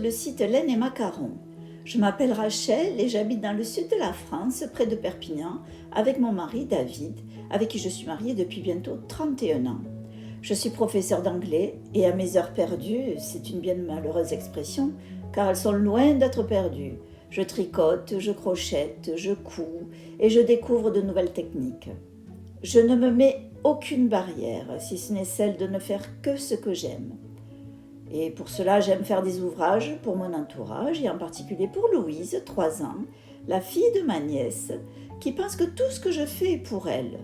le site Laine et Macarons. Je m'appelle Rachel et j'habite dans le sud de la France, près de Perpignan, avec mon mari David, avec qui je suis mariée depuis bientôt 31 ans. Je suis professeure d'anglais et à mes heures perdues, c'est une bien malheureuse expression, car elles sont loin d'être perdues. Je tricote, je crochette, je couds et je découvre de nouvelles techniques. Je ne me mets aucune barrière, si ce n'est celle de ne faire que ce que j'aime. Et pour cela, j'aime faire des ouvrages pour mon entourage, et en particulier pour Louise, 3 ans, la fille de ma nièce, qui pense que tout ce que je fais est pour elle.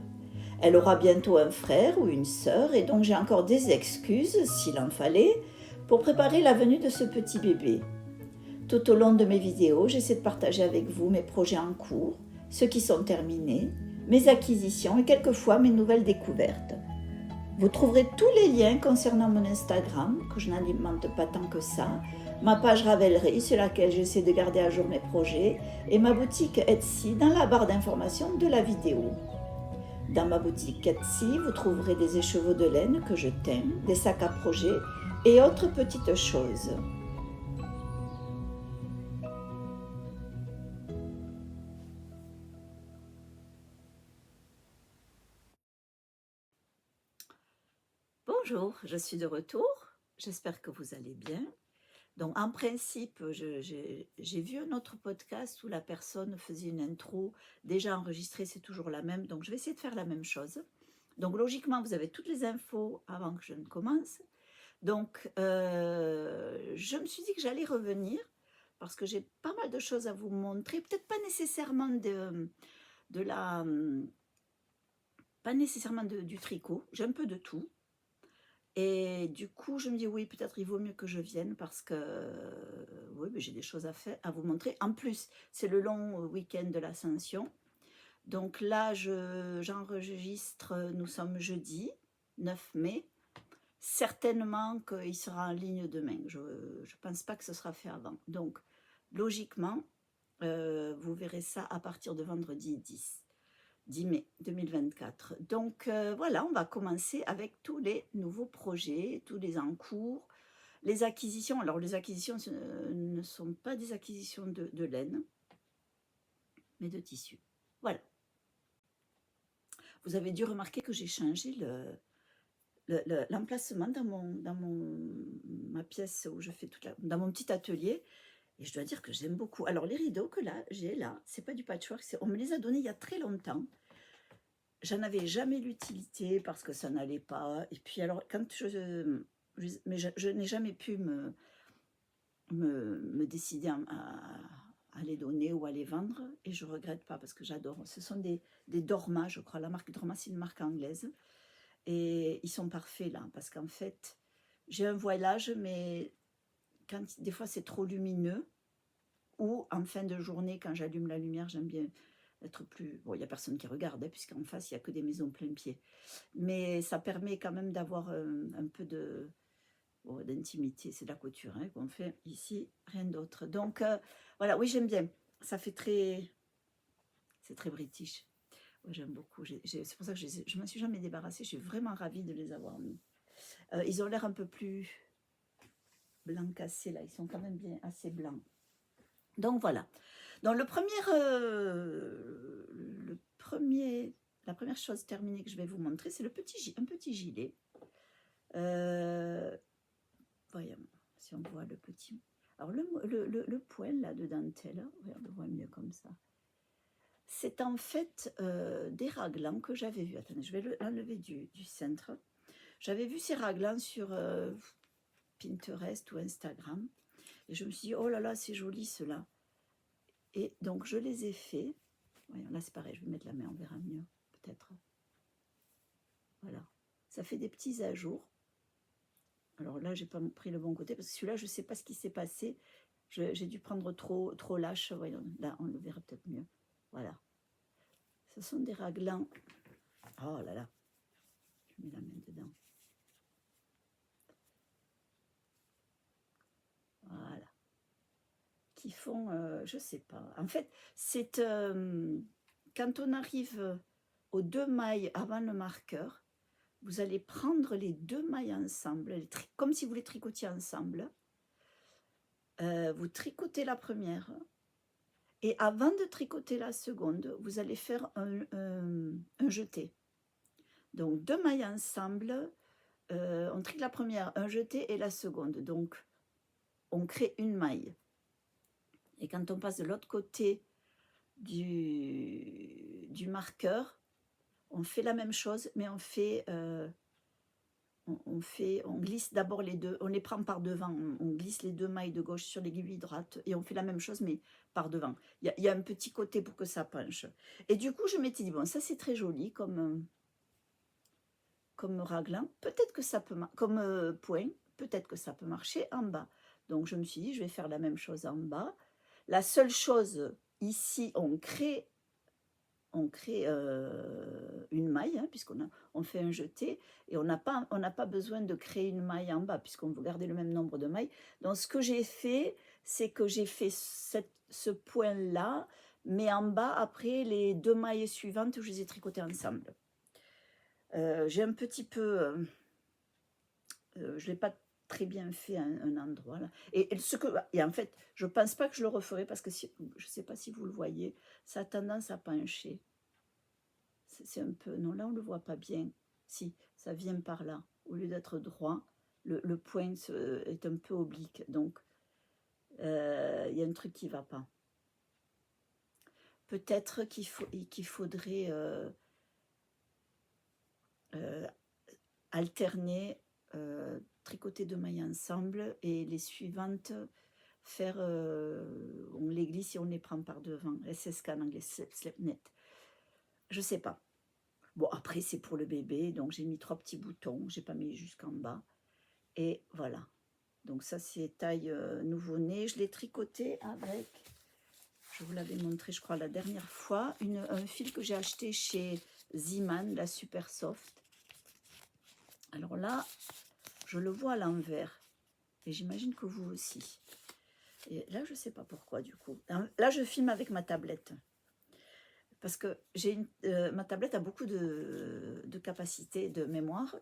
Elle aura bientôt un frère ou une sœur, et donc j'ai encore des excuses, s'il en fallait, pour préparer la venue de ce petit bébé. Tout au long de mes vidéos, j'essaie de partager avec vous mes projets en cours, ceux qui sont terminés, mes acquisitions et quelquefois mes nouvelles découvertes. Vous trouverez tous les liens concernant mon Instagram, que je n'alimente pas tant que ça, ma page Ravelry sur laquelle j'essaie de garder à jour mes projets, et ma boutique Etsy dans la barre d'information de la vidéo. Dans ma boutique Etsy, vous trouverez des écheveaux de laine que je teins, des sacs à projet et autres petites choses. Bonjour, je suis de retour. J'espère que vous allez bien. Donc, en principe, j'ai vu un autre podcast où la personne faisait une intro déjà enregistrée, c'est toujours la même. Donc, je vais essayer de faire la même chose. Donc, logiquement, vous avez toutes les infos avant que je ne commence. Donc, je me suis dit que j'allais revenir parce que j'ai pas mal de choses à vous montrer. Peut-être pas nécessairement pas nécessairement du tricot. J'ai un peu de tout. Et du coup, je me dis oui, peut-être il vaut mieux que je vienne parce que oui, j'ai des choses à vous montrer. En plus, c'est le long week-end de l'Ascension. Donc là, j'enregistre, nous sommes jeudi 9 mai. Certainement qu'il sera en ligne demain. Je ne pense pas que ce sera fait avant. Donc, logiquement, vous verrez ça à partir de vendredi 10 mai 2024. Donc voilà, on va commencer avec tous les nouveaux projets, tous les en cours, les acquisitions. Alors les acquisitions ne sont pas des acquisitions de laine, mais de tissu. Voilà. Vous avez dû remarquer que j'ai changé l'emplacement dans ma pièce où je fais dans mon petit atelier. Et je dois dire que j'aime beaucoup. Alors les rideaux que j'ai là, c'est pas du patchwork, on me les a donnés il y a très longtemps. J'en avais jamais l'utilité parce que ça n'allait pas. Et puis alors, quand mais je n'ai jamais pu me décider à les donner ou à les vendre. Et je ne regrette pas parce que j'adore. Ce sont des Dorma, je crois. La marque Dorma, c'est une marque anglaise. Et ils sont parfaits là parce qu'en fait, j'ai un voilage, mais des fois c'est trop lumineux. Ou en fin de journée, quand j'allume la lumière, j'aime bien être plus... Bon, il n'y a personne qui regarde, hein, puisqu'en face, il n'y a que des maisons plein pied. Mais ça permet quand même d'avoir un peu d'intimité. C'est de la couture hein, qu'on fait ici, rien d'autre. Donc, voilà, oui, j'aime bien. Ça fait très... C'est très british. Ouais, j'aime beaucoup. C'est pour ça que je ne m'en suis jamais débarrassée. Je suis vraiment ravie de les avoir mis. Ils ont l'air un peu plus blanc cassé, là. Ils sont quand même bien assez blancs. Donc, voilà. Donc, la première chose terminée que je vais vous montrer, c'est un petit gilet. Voyons si on voit le petit. Alors, le poil là de dentelle, on le voit mieux comme ça. C'est en fait des raglans que j'avais vus. Attendez, je vais l'enlever du centre. J'avais vu ces raglans sur Pinterest ou Instagram. Et je me suis dit, oh là là, c'est joli cela. Et donc, je les ai faits. Voyons, là, c'est pareil, je vais mettre la main, on verra mieux, peut-être. Voilà. Ça fait des petits ajours. Alors là, j'ai pas pris le bon côté, parce que celui-là, je ne sais pas ce qui s'est passé. J'ai dû prendre trop lâche. Voyons, là, on le verra peut-être mieux. Voilà. Ce sont des raglans. Oh là là. Je mets la main dedans. Voilà. Qui font, je ne sais pas. En fait, c'est quand on arrive aux 2 mailles avant le marqueur, vous allez prendre les 2 mailles ensemble, comme si vous les tricotiez ensemble. vous tricotez la première et avant de tricoter la seconde, vous allez faire un jeté. Donc 2 mailles ensemble, on tricote la première, un jeté et la seconde. Donc on crée une maille. Et quand on passe de l'autre côté du marqueur, on fait la même chose, mais on glisse d'abord les deux, on les prend par devant, on glisse les 2 mailles de gauche sur l'aiguille droite et on fait la même chose mais par devant. Il y a un petit côté pour que ça penche. Et du coup, je m'étais dit, bon, ça c'est très joli comme raglan, peut-être que ça peut comme point, peut-être que ça peut marcher en bas. Donc je me suis dit, je vais faire la même chose en bas. La seule chose ici, on crée une maille, hein, puisqu'on fait un jeté, et on n'a pas besoin de créer une maille en bas, puisqu'on veut garder le même nombre de mailles. Donc ce que j'ai fait, c'est que j'ai fait ce point-là, mais en bas, après, les 2 mailles suivantes, je les ai tricotées ensemble. J'ai un petit peu... je ne l'ai pas très bien fait un endroit là. Et en fait, je ne pense pas que je le referai parce que je ne sais pas si vous le voyez, ça a tendance à pencher. C'est un peu... Non, là, on ne le voit pas bien. Si, ça vient par là. Au lieu d'être droit, le point est un peu oblique. Donc, il y a un truc qui ne va pas. Peut-être qu'il faudrait alterner, tricoter 2 mailles ensemble et les suivantes faire, on les glisse et on les prend par devant. SSK en anglais, slip knit. Je sais pas. Bon, après, c'est pour le bébé, donc j'ai mis 3 petits boutons, j'ai pas mis jusqu'en bas. Et voilà. Donc ça, c'est taille nouveau-né. Je l'ai tricoté avec, je vous l'avais montré, je crois, la dernière fois, un fil que j'ai acheté chez Ziman, la Super Soft. Alors là, je le vois à l'envers. Et j'imagine que vous aussi. Et là, je ne sais pas pourquoi, du coup. Là, je filme avec ma tablette. Parce que ma tablette a beaucoup de capacité de mémoire.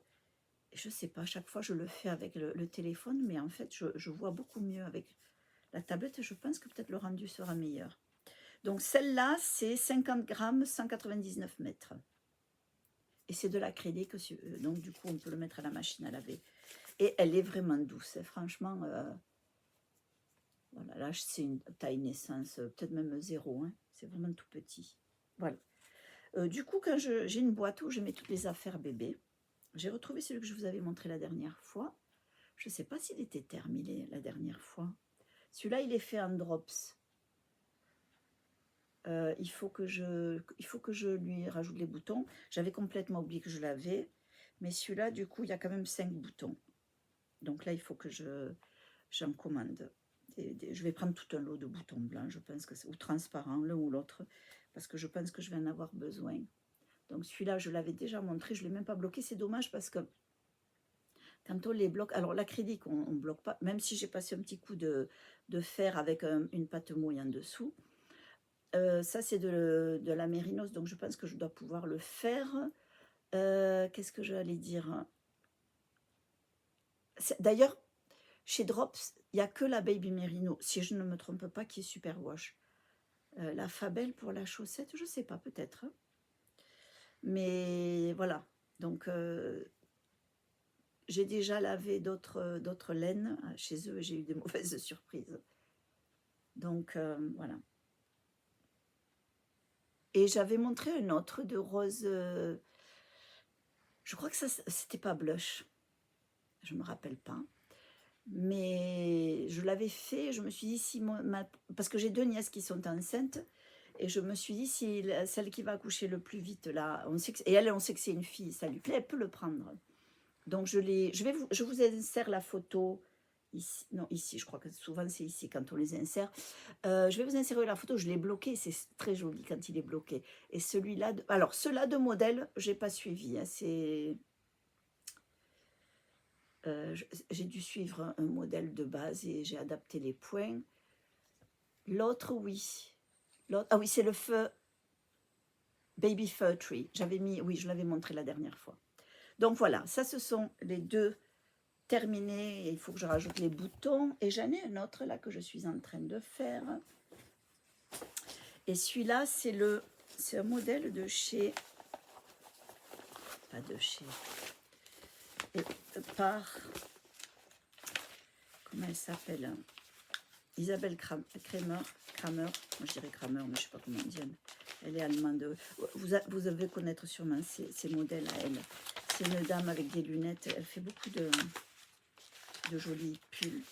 Et je ne sais pas, chaque fois, je le fais avec le téléphone. Mais en fait, je vois beaucoup mieux avec la tablette. Je pense que peut-être le rendu sera meilleur. Donc, celle-là, c'est 50 grammes, 199 mètres. Et c'est de l'acrylique. Donc, du coup, on peut le mettre à la machine à laver. Et elle est vraiment douce. Franchement... Voilà, là, c'est une taille naissance, peut-être même 0, hein, c'est vraiment tout petit. Voilà. Du coup, quand j'ai une boîte où je mets toutes les affaires bébé, j'ai retrouvé celui que je vous avais montré la dernière fois. Je ne sais pas s'il était terminé la dernière fois. Celui-là, il est fait en drops. Il faut que je lui rajoute les boutons. J'avais complètement oublié que je l'avais. Mais celui-là, du coup, il y a quand même 5 boutons. Donc là, il faut que j'en commande. Je vais prendre tout un lot de boutons blancs, je pense, ou transparents, l'un ou l'autre, parce que je pense que je vais en avoir besoin. Donc celui-là, je l'avais déjà montré, je ne l'ai même pas bloqué. C'est dommage parce que quand on les bloque, alors l'acrylique, on ne bloque pas, même si j'ai passé un petit coup de fer avec une pâte mouille en dessous. Ça, c'est de la mérinos, donc je pense que je dois pouvoir le faire. Qu'est-ce que j'allais dire? D'ailleurs, chez Drops, il n'y a que la Baby Merino, si je ne me trompe pas, qui est super wash. La Fabelle pour la chaussette, je ne sais pas, peut-être. Hein. Mais voilà. Donc, j'ai déjà lavé d'autres laines chez eux et j'ai eu des mauvaises surprises. Donc, voilà. Et j'avais montré un autre de rose. Je crois que ça, c'était pas blush. Je ne me rappelle pas. Mais je l'avais fait, je me suis dit, parce que j'ai 2 nièces qui sont enceintes, et je me suis dit, si celle qui va accoucher le plus vite, là, on sait et elle, on sait que c'est une fille, ça lui plaît, elle peut le prendre. Donc je vous insère la photo, ici, non, ici, je crois que souvent c'est ici quand on les insère. Je vais vous insérer la photo, je l'ai bloqué, c'est très joli quand il est bloqué. Et celui-là, alors ceux-là de modèle, je n'ai pas suivi, hein, c'est... j'ai dû suivre un modèle de base et j'ai adapté les points. L'autre, oui. Ah oui, c'est le feu Baby Fur Tree. Oui, je l'avais montré la dernière fois. Donc voilà, ça, ce sont les deux terminé, il faut que je rajoute les boutons. Et j'en ai un autre là que je suis en train de faire. Et celui-là, c'est un modèle de chez... Pas de chez... par... Comment elle s'appelle? Isabelle Kramer. Moi je dirais Kramer, mais je ne sais pas comment on dit. Elle est allemande. Vous devez connaître sûrement ces modèles à elle. C'est une dame avec des lunettes. Elle fait beaucoup de jolis pulls.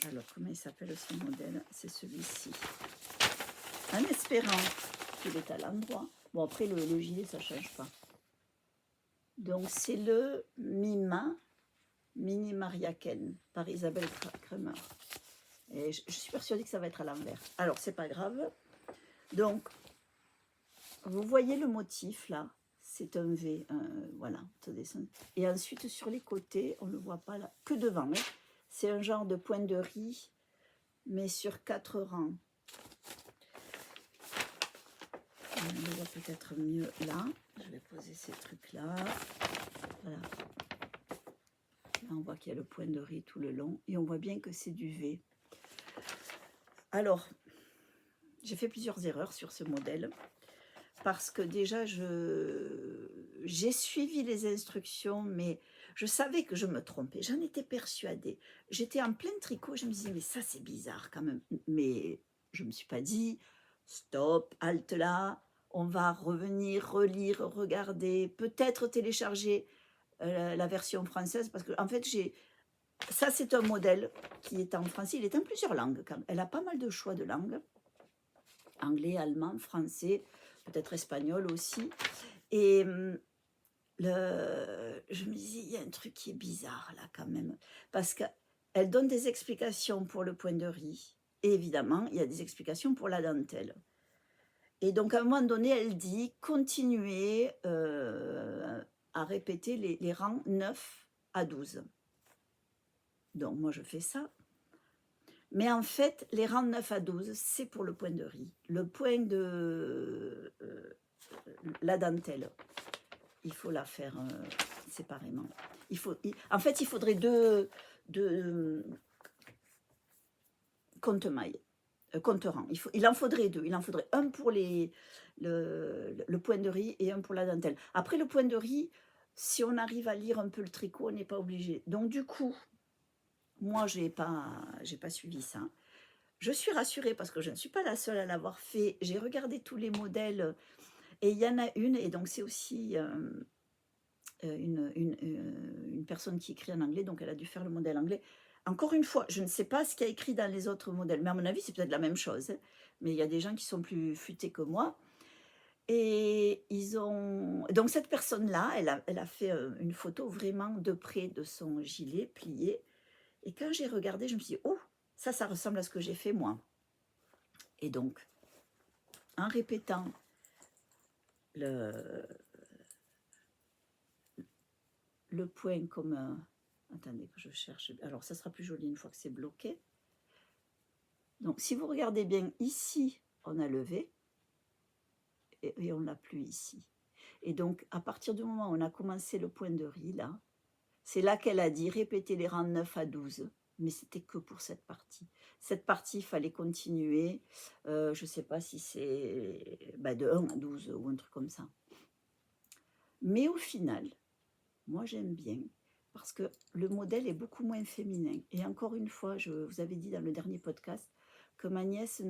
Alors, comment il s'appelle ce modèle? C'est celui-ci. En espérant qu'il est à l'endroit. Bon, après, le gilet, ça ne change pas. Donc, c'est le Mini Maria Ken par Isabelle Kramer. Et je suis persuadée que ça va être à l'envers. Alors, c'est pas grave. Donc, vous voyez le motif là. C'est un V. Voilà, ça descend. Et ensuite, sur les côtés, on ne le voit pas là, que devant. Hein. C'est un genre de point de riz, mais sur 4 rangs. On le voit peut-être mieux là. Je vais poser ces trucs-là. Voilà. Là, on voit qu'il y a le point de riz tout le long. Et on voit bien que c'est du V. Alors, j'ai fait plusieurs erreurs sur ce modèle. Parce que déjà, j'ai suivi les instructions, mais je savais que je me trompais. J'en étais persuadée. J'étais en plein tricot. Je me disais, mais ça, c'est bizarre quand même. Mais je ne me suis pas dit, stop, halte là. On va revenir, relire, regarder, peut-être télécharger la version française. Parce que, en fait, ça, c'est un modèle qui est en français. Il est en plusieurs langues. Quand même. Elle a pas mal de choix de langues. Anglais, allemand, français, peut-être espagnol aussi. Et je me disais, il y a un truc qui est bizarre là quand même. Parce qu'elle donne des explications pour le point de riz. Et évidemment, il y a des explications pour la dentelle. Et donc, à un moment donné, elle dit, continuez à répéter les rangs 9 à 12. Donc, moi, je fais ça. Mais en fait, les rangs 9 à 12, c'est pour le point de riz. Le point de la dentelle, il faut la faire séparément. En fait, il faudrait deux compte-mailles, compte-rangs. Il en faudrait deux. Il en faudrait un pour le point de riz et un pour la dentelle. Après, le point de riz, si on arrive à lire un peu le tricot, on n'est pas obligé. Donc, du coup, moi, je n'ai pas suivi ça. Je suis rassurée parce que je ne suis pas la seule à l'avoir fait. J'ai regardé tous les modèles et il y en a une, et donc c'est aussi une personne qui écrit en anglais, donc elle a dû faire le modèle anglais. Encore une fois, je ne sais pas ce qu'il y a écrit dans les autres modèles, mais à mon avis, c'est peut-être la même chose. Hein. Mais il y a des gens qui sont plus futés que moi. Et donc cette personne-là, elle a fait une photo vraiment de près de son gilet plié. Et quand j'ai regardé, je me suis dit, oh, ça ressemble à ce que j'ai fait moi. Et donc, en répétant le point comme... attendez que je cherche. Alors, ça sera plus joli une fois que c'est bloqué. Donc, si vous regardez bien, ici, on a levé et on l'a plus ici. Et donc, à partir du moment où on a commencé le point de riz, là, c'est là qu'elle a dit répéter les rangs 9 à 12. Mais c'était que pour cette partie. Cette partie, il fallait continuer. Je ne sais pas si c'est de 1 à 12 ou un truc comme ça. Mais au final, moi j'aime bien parce que le modèle est beaucoup moins féminin. Et encore une fois, je vous avais dit dans le dernier podcast que ma nièce,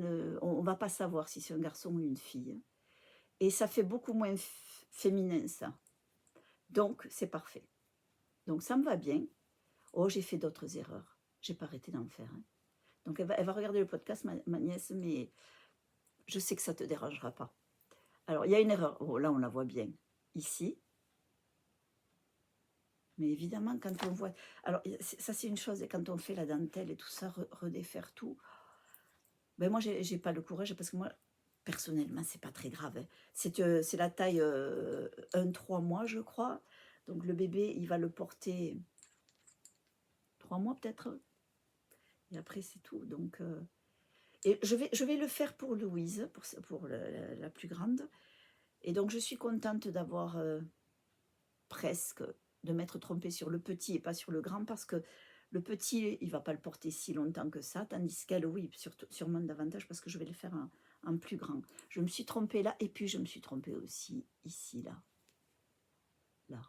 on ne va pas savoir si c'est un garçon ou une fille. Et ça fait beaucoup moins féminin ça. Donc c'est parfait. Donc ça me va bien. Oh, j'ai fait d'autres erreurs. Je n'ai pas arrêté d'en faire. Hein. Donc elle va regarder le podcast, ma nièce, mais je sais que ça ne te dérangera pas. Alors il y a une erreur. Oh, là on la voit bien. Ici. Mais évidemment, quand on voit... Alors, ça, c'est une chose, et quand on fait la dentelle et tout ça, redéfaire tout, ben moi, j'ai pas le courage, parce que moi, personnellement, c'est pas très grave. Hein. C'est la taille 1-3 mois, je crois. Donc, le bébé, il va le porter 3 mois, peut-être. Et après, c'est tout. Donc, et je vais le faire pour Louise, pour la plus grande. Et donc, je suis contente d'avoir... presque de m'être trompée sur le petit et pas sur le grand, parce que le petit, il ne va pas le porter si longtemps que ça, tandis qu'elle, oui, sûrement davantage, parce que je vais le faire en plus grand. Je me suis trompée là, et puis je me suis trompée aussi ici, là. Là.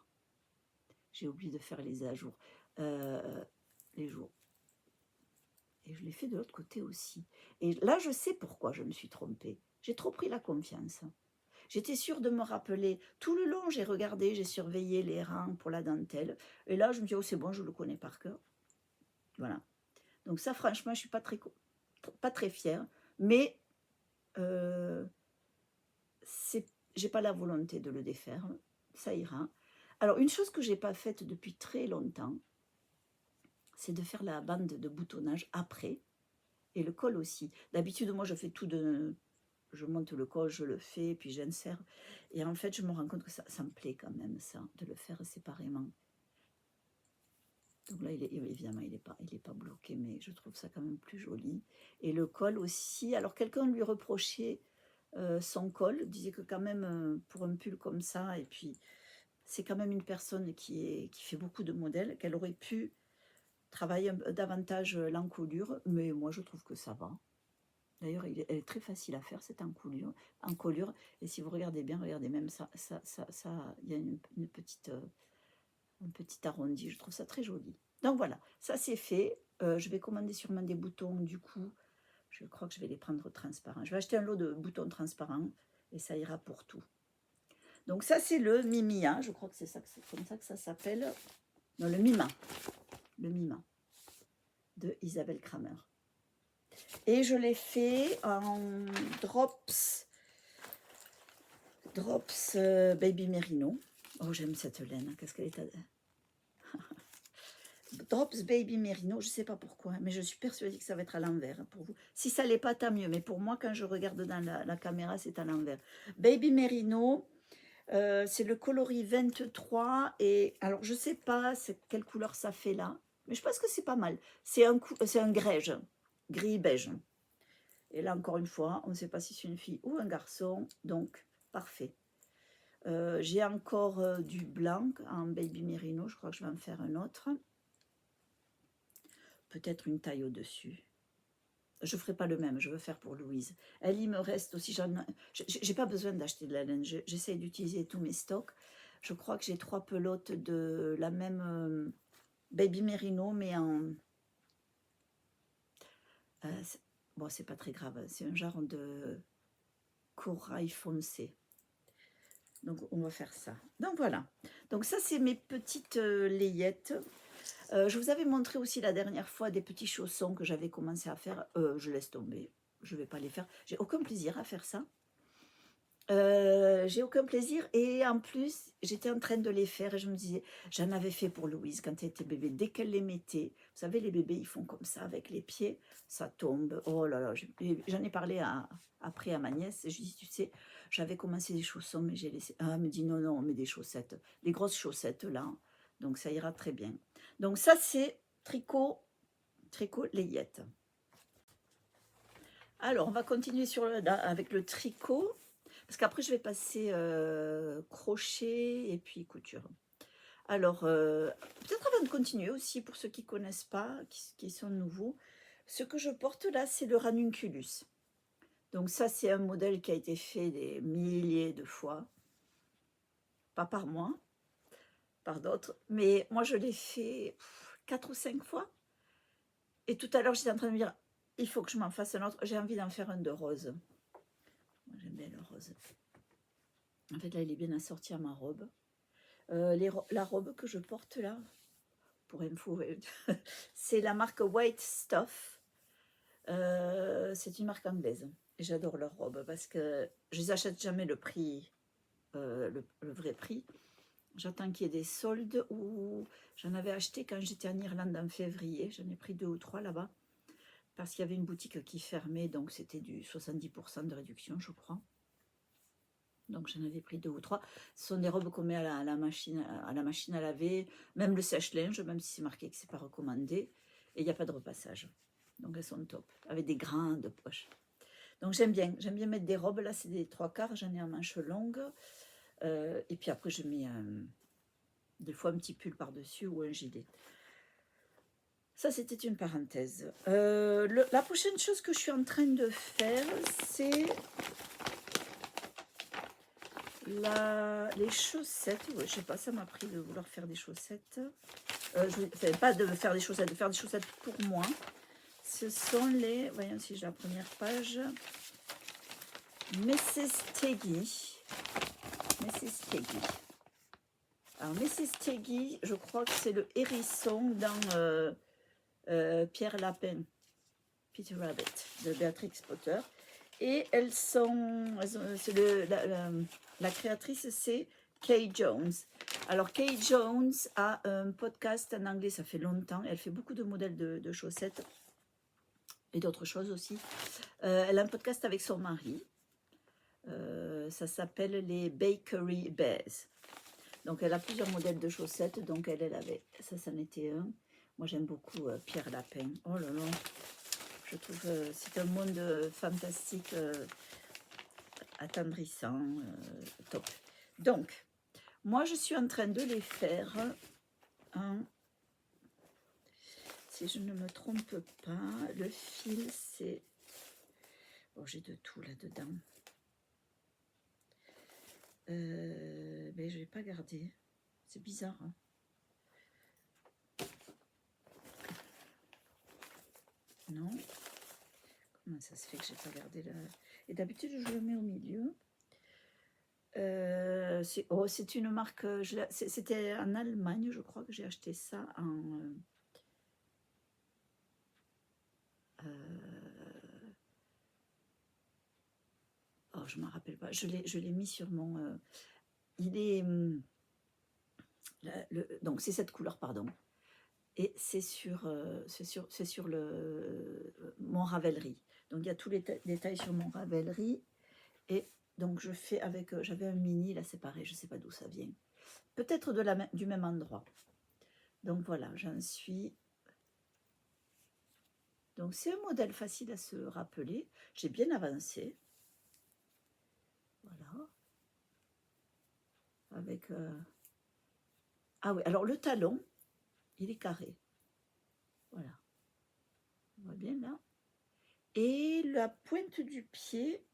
J'ai oublié de faire les ajours. Les jours. Et je l'ai fait de l'autre côté aussi. Et là, je sais pourquoi je me suis trompée. J'ai trop pris la confiance. J'étais sûre de me rappeler. Tout le long, j'ai regardé, j'ai surveillé les rangs pour la dentelle. Et là, je me dis, oh, c'est bon, je le connais par cœur. Voilà. Donc ça, franchement, je ne suis pas très fière. Mais j'ai pas la volonté de le défaire. Ça ira. Alors, une chose que je n'ai pas faite depuis très longtemps, c'est de faire la bande de boutonnage après. Et le col aussi. D'habitude, moi, je fais tout de... Je monte le col, je le fais, puis j'insère. Et en fait, je me rends compte que ça me plaît quand même, ça, de le faire séparément. Donc là, évidemment, il est pas bloqué, mais je trouve ça quand même plus joli. Et le col aussi. Alors, quelqu'un lui reprochait son col, disait que quand même, pour un pull comme ça, et puis c'est quand même une personne qui fait beaucoup de modèles, qu'elle aurait pu travailler davantage l'encolure, mais moi, je trouve que ça va. D'ailleurs, elle est très facile à faire, cette encolure. Et si vous regardez bien, regardez même ça, il y a un petit arrondi. Je trouve ça très joli. Donc voilà, ça c'est fait. Je vais commander sûrement des boutons. Du coup, je crois que je vais les prendre transparents. Je vais acheter un lot de boutons transparents et ça ira pour tout. Donc ça, c'est le Mimia. Je crois que c'est comme ça que ça s'appelle. Non, le Mima. Le Mima de Isabelle Kramer. Et je l'ai fait en drops Baby Merino. Oh, j'aime cette laine. Qu'est-ce qu'elle est... Drops Baby Merino, je ne sais pas pourquoi, mais je suis persuadée que ça va être à l'envers pour vous. Si ça ne l'est pas, tant mieux. Mais pour moi, quand je regarde dans la caméra, c'est à l'envers. Baby Merino, c'est le coloris 23. Et alors, je ne sais pas quelle couleur ça fait là, mais je pense que c'est pas mal. C'est un grège, gris-beige. Et là, encore une fois, on ne sait pas si c'est une fille ou un garçon, donc parfait. J'ai encore du blanc en Baby Merino, je crois que je vais en faire un autre. Peut-être une taille au-dessus. Je ne ferai pas le même, je veux faire pour Louise. Elle, il me reste aussi, j'ai pas besoin d'acheter de la laine, j'essaie d'utiliser tous mes stocks. Je crois que j'ai 3 pelotes de la même Baby Merino, mais en... bon, c'est pas très grave, c'est un genre de corail foncé. Donc, on va faire ça. Donc, voilà. Donc, ça, c'est mes petites layettes. Je vous avais montré aussi la dernière fois des petits chaussons que j'avais commencé à faire. Je laisse tomber. Je ne vais pas les faire. J'ai aucun plaisir à faire ça. J'ai aucun plaisir. Et en plus, j'étais en train de les faire et je me disais, j'en avais fait pour Louise quand elle était bébé. Dès qu'elle les mettait, vous savez, les bébés, ils font comme ça avec les pieds. Ça tombe. Oh là là. J'en ai parlé après à ma nièce. Et je dis, tu sais, j'avais commencé des chaussons, mais j'ai laissé. Ah, elle me dit, non, non, on met des chaussettes. Les grosses chaussettes, là. Donc, ça ira très bien. Donc, ça, c'est tricot layette. Alors, on va continuer avec le tricot. Parce qu'après, je vais passer crochet et puis couture. Alors, peut-être avant de continuer aussi, pour ceux qui ne connaissent pas, qui sont nouveaux, ce que je porte là, c'est le ranunculus. Donc ça, c'est un modèle qui a été fait des milliers de fois. Pas par moi, par d'autres. Mais moi, je l'ai fait 4 ou 5 fois. Et tout à l'heure, j'étais en train de me dire, il faut que je m'en fasse un autre. J'ai envie d'en faire un de rose. Moi, j'aime bien le rose. En fait, là, il est bien assorti à ma robe. La robe que je porte là, pour info, c'est la marque White Stuff. C'est une marque anglaise. J'adore leurs robes parce que je les achète jamais le prix, le vrai prix. J'attends qu'il y ait des soldes, ou j'en avais acheté quand j'étais en Irlande en février. J'en ai pris 2 ou 3 là-bas parce qu'il y avait une boutique qui fermait, donc c'était du 70% de réduction, je crois. Donc j'en avais pris 2 ou 3. Ce sont des robes qu'on met à la machine à laver, même le sèche-linge, même si c'est marqué que c'est pas recommandé. Et il n'y a pas de repassage. Donc elles sont top, avec des grandes poches. Donc j'aime bien mettre des robes. Là, c'est des 3/4, j'en ai en manches longues. Et puis après, je mets Des fois un petit pull par-dessus ou un gilet. Ça, c'était une parenthèse. La prochaine chose que je suis en train de faire, c'est les chaussettes. Ouais, je sais pas, ça m'a pris de vouloir faire des chaussettes. Enfin, pas de faire des chaussettes, de faire des chaussettes pour moi. Ce sont les... Voyons si j'ai la première page. Mrs. Teggy. Mrs. Teggy. Alors, Mrs. Teggy, je crois que c'est le hérisson dans Pierre Lapin, Peter Rabbit, de Beatrix Potter. Et la créatrice, c'est Kay Jones. Alors, Kay Jones a un podcast en anglais, ça fait longtemps. Elle fait beaucoup de modèles de chaussettes et d'autres choses aussi. Elle a un podcast avec son mari. Ça s'appelle les Bakery Bears. Donc, elle a plusieurs modèles de chaussettes. Donc, elle avait... Ça, c'en était un. Moi, j'aime beaucoup Pierre Lapin. Oh là là. Je trouve c'est un monde fantastique, attendrissant, top. Donc, moi, je suis en train de les faire en... Si je ne me trompe pas, le fil, c'est... Oh, j'ai de tout là-dedans. Mais je ne vais pas garder. C'est bizarre. Hein. Non. Comment ça se fait que je n'ai pas gardé là? Et d'habitude, je le mets au milieu. C'est une marque... C'était en Allemagne, je crois que j'ai acheté ça en... Oh, je ne me rappelle pas. Je l'ai mis sur mon... il est... donc, c'est cette couleur, pardon. Et c'est sur mon Ravelry. Donc, il y a tous les détails sur mon Ravelry. Et donc, je fais avec... J'avais un mini, là, c'est pareil. Je ne sais pas d'où ça vient. Peut-être du même endroit. Donc, voilà, j'en suis... Donc, c'est un modèle facile à se rappeler. J'ai bien avancé. Voilà. Avec... Ah oui, alors le talon, il est carré. Voilà. On voit bien là. Et la pointe du pied,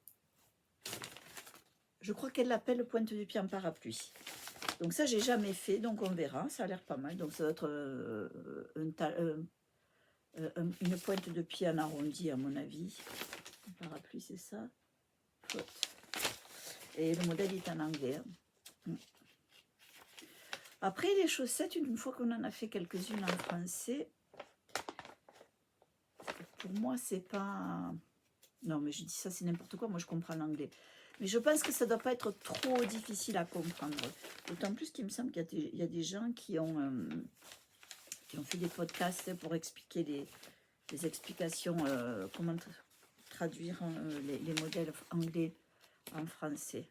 je crois qu'elle l'appelle pointe du pied en parapluie. Donc ça, j'ai jamais fait, donc on verra. Ça a l'air pas mal. Donc ça doit être une pointe de pied en arrondi, à mon avis. Un parapluie, c'est ça. Et le modèle est en anglais. Après, les chaussettes, une fois qu'on en a fait quelques-unes en français, pour moi, c'est pas... Non, mais je dis ça, c'est n'importe quoi. Moi, je comprends l'anglais. Mais je pense que ça ne doit pas être trop difficile à comprendre. D'autant plus qu'il me semble qu'il y a des gens qui ont fait des podcasts pour expliquer les explications, comment traduire les modèles anglais en français.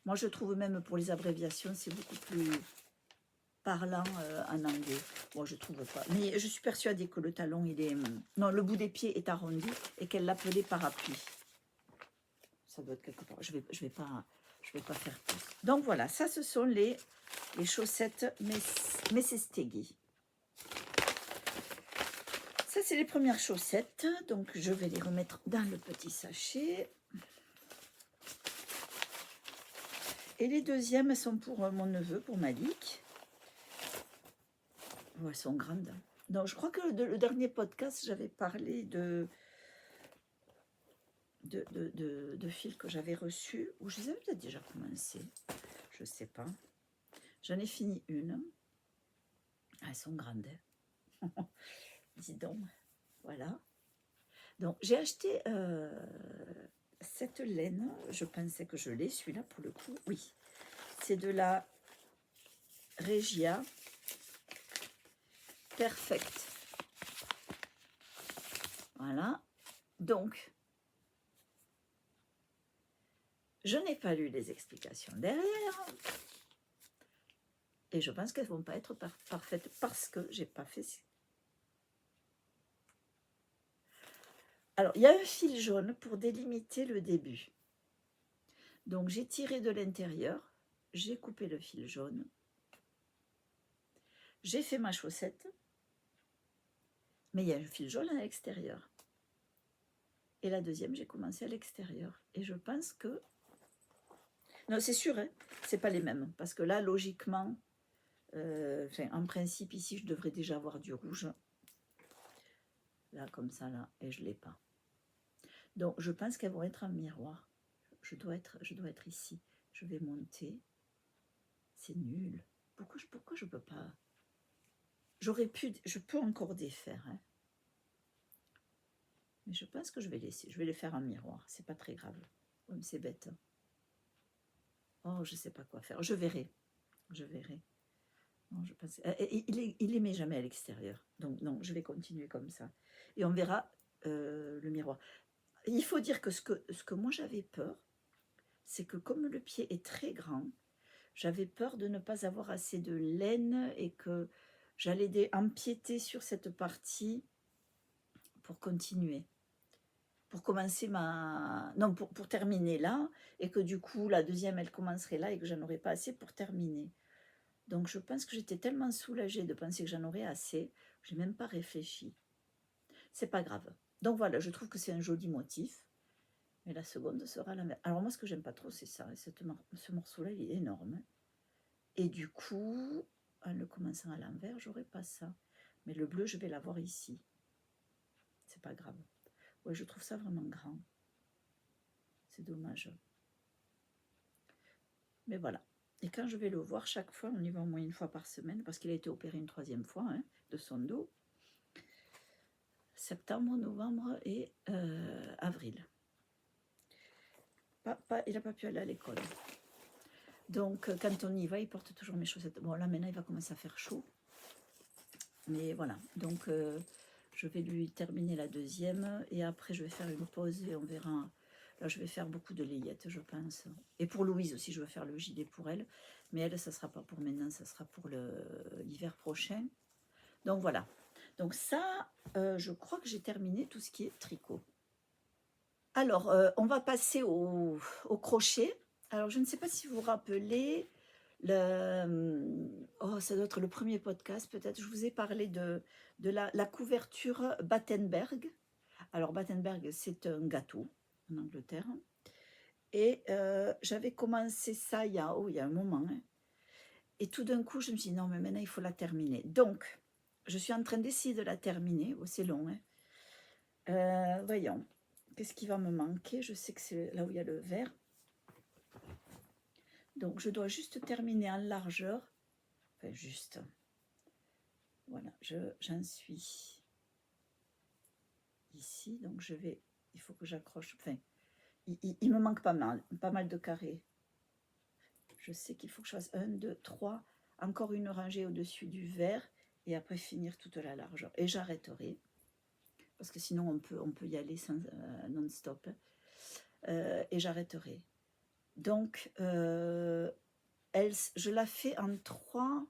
Moi, je trouve même pour les abréviations, c'est beaucoup plus parlant en anglais. Bon, je trouve pas. Mais je suis persuadée que le talon, il est... Non, le bout des pieds est arrondi et qu'elle l'appelait parapluie. Ça doit être quelque part. Je vais pas faire plus. Donc voilà, ça, ce sont les chaussettes Mrs. Teggy. Ça, c'est les premières chaussettes. Donc, je vais les remettre dans le petit sachet. Et les deuxièmes sont pour mon neveu, pour Malik. Oh, elles sont grandes. Donc, je crois que le dernier podcast, j'avais parlé de fils que j'avais reçus, ou je les avais peut-être déjà commencé. Je ne sais pas. J'en ai fini une. Ah, elles sont grandes. Dis donc. Voilà. Donc, j'ai acheté cette laine. Je pensais que je l'ai, celui-là, pour le coup. Oui. C'est de la Regia Perfect. Voilà. Donc, je n'ai pas lu les explications derrière. Et je pense qu'elles ne vont pas être parfaites parce que je n'ai pas fait... Alors, il y a un fil jaune pour délimiter le début. Donc, j'ai tiré de l'intérieur, j'ai coupé le fil jaune j'ai fait ma chaussette, mais il y a un fil jaune à l'extérieur. Et la deuxième, j'ai commencé à l'extérieur. Et je pense que... Non, c'est sûr, hein, c'est pas les mêmes. Parce que là, logiquement, en principe, ici, je devrais déjà avoir du rouge. Là, comme ça, là, et je ne l'ai pas. Donc, je pense qu'elles vont être en miroir. Je dois être ici. Je vais monter. C'est nul. Pourquoi je peux pas? Je peux encore défaire. Hein. Mais je pense que je vais laisser. Je vais les faire en miroir. C'est pas très grave. Oh, mais c'est bête. Oh, je sais pas quoi faire. Je verrai. Je verrai. Non, je pense... il les met jamais à l'extérieur. Donc, non, je vais continuer comme ça. Et on verra le miroir. Il faut dire que ce que moi j'avais peur, c'est que comme le pied est très grand, j'avais peur de ne pas avoir assez de laine et que j'allais empiéter sur cette partie pour continuer. Pour commencer ma... Non, pour terminer là, et que du coup, la deuxième, elle commencerait là et que j'en aurais pas assez pour terminer. Donc, je pense que j'étais tellement soulagée de penser que j'en aurais assez, que je n'ai même pas réfléchi. C'est pas grave. Donc voilà, je trouve que c'est un joli motif. Mais la seconde sera la même. Alors moi, ce que j'aime pas trop, c'est ça. Ce morceau-là, il est énorme. Et du coup, en le commençant à l'envers, j'aurai pas ça. Mais le bleu, je vais l'avoir ici. C'est pas grave. Ouais, je trouve ça vraiment grand. C'est dommage. Mais voilà. Et quand je vais le voir, chaque fois, on y va au moins une fois par semaine, parce qu'il a été opéré une troisième fois hein, de son dos. Septembre, novembre et avril. Il n'a pas pu aller à l'école. Donc, quand on y va, il porte toujours mes chaussettes. Bon, là, maintenant, il va commencer à faire chaud. Mais voilà. Donc, je vais lui terminer la deuxième. Et après, je vais faire une pause et on verra. Là, je vais faire beaucoup de layettes, je pense. Et pour Louise aussi, je vais faire le gilet pour elle. Mais elle, ça ne sera pas pour maintenant, ça sera pour l'hiver prochain. Donc, voilà. Donc, ça, je crois que j'ai terminé tout ce qui est tricot. Alors, on va passer au crochet. Alors, je ne sais pas si vous vous rappelez, ça doit être le premier podcast, peut-être. Je vous ai parlé de la couverture Battenberg. Alors, Battenberg, c'est un gâteau en Angleterre. Et j'avais commencé ça il y a un moment. Hein. Et tout d'un coup, je me suis dit, non, mais maintenant, il faut la terminer. Donc, je suis en train d'essayer de la terminer. Oh, c'est long. Hein. Voyons. Qu'est-ce qui va me manquer? Je sais que c'est là où il y a le vert. Donc, je dois juste terminer en largeur. Enfin, juste. Voilà, j'en suis ici. Donc, il faut que j'accroche. Enfin, il me manque pas mal de carrés. Je sais qu'il faut que je fasse 1, 2, 3. Encore une rangée au-dessus du vert. Et après, finir toute la largeur. Et j'arrêterai. Parce que sinon, on peut y aller non-stop. Et j'arrêterai. Donc, je la fais en 3,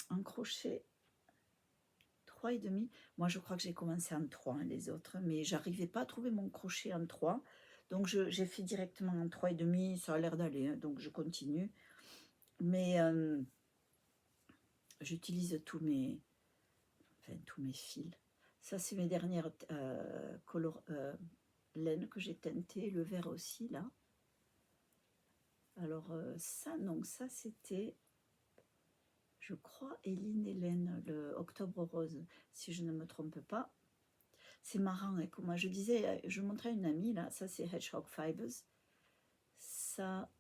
en crochet, 3,5. Moi, je crois que j'ai commencé en 3, hein, les autres, mais j'arrivais pas à trouver mon crochet en 3. Donc, j'ai fait directement en 3,5. Ça a l'air d'aller, hein, donc je continue. Mais j'utilise tous mes fils. Ça, c'est mes dernières laines que j'ai teintées, le vert aussi, là. Alors, ça, non, ça, c'était... Je crois, Éline Hélène, le Octobre Rose, si je ne me trompe pas. C'est marrant, hein, comme je disais, je montrais à une amie, là, ça c'est Hedgehog Fibers. Ça,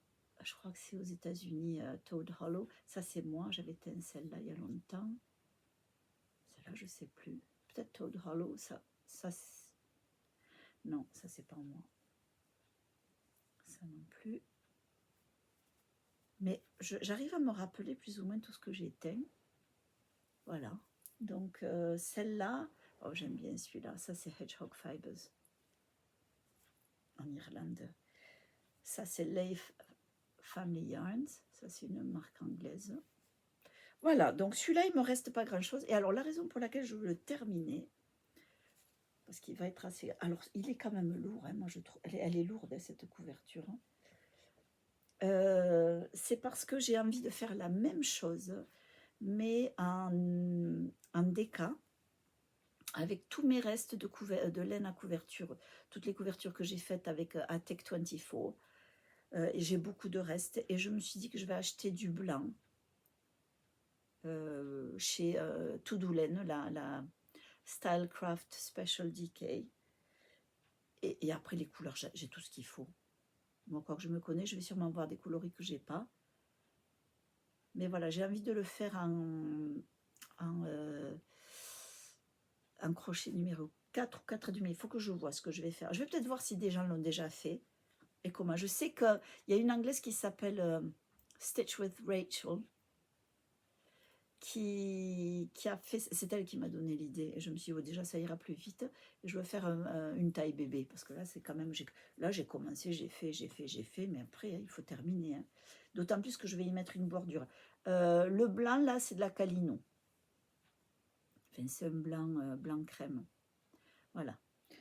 je crois que c'est aux États-Unis, Toad Hollow. Ça c'est moi, j'avais teint celle-là il y a longtemps. Celle-là, je ne sais plus. Peut-être Toad Hollow, ça non, ça c'est pas moi. Ça non plus. Mais j'arrive à me rappeler plus ou moins tout ce que j'ai teint. Voilà. Donc, celle-là, oh, j'aime bien celui-là. Ça, c'est Hedgehog Fibers en Irlande. Ça, c'est Leif Family Yarns. Ça, c'est une marque anglaise. Voilà. Donc, celui-là, il ne me reste pas grand-chose. Et alors, la raison pour laquelle je veux le terminer, parce qu'il va être assez... Alors, il est quand même lourd. Hein, moi, je trouve... Elle est lourde, cette couverture. Hein. C'est parce que j'ai envie de faire la même chose, mais en déca, avec tous mes restes de laine à couverture, toutes les couvertures que j'ai faites avec Atec 24. Et j'ai beaucoup de restes, et je me suis dit que je vais acheter du blanc chez Toudoulaine, la Stylecraft Special Decay. Et après les couleurs, j'ai tout ce qu'il faut. Moi, quoi que je me connais, je vais sûrement voir des coloris que j'ai pas. Mais voilà, j'ai envie de le faire en crochet numéro 4 ou 4,5. Il faut que je vois ce que je vais faire. Je vais peut-être voir si des gens l'ont déjà fait et comment. Je sais qu'il y a une anglaise qui s'appelle Stitch with Rachel qui a fait, c'est elle qui m'a donné l'idée. Et je me suis dit, oh, déjà, ça ira plus vite. Et je vais faire une taille bébé. Parce que là, c'est quand même, là, j'ai commencé, j'ai fait. Mais après, il faut terminer. Hein. D'autant plus que je vais y mettre une bordure. Le blanc, là, c'est de la Calino. Enfin, c'est un blanc crème. Voilà.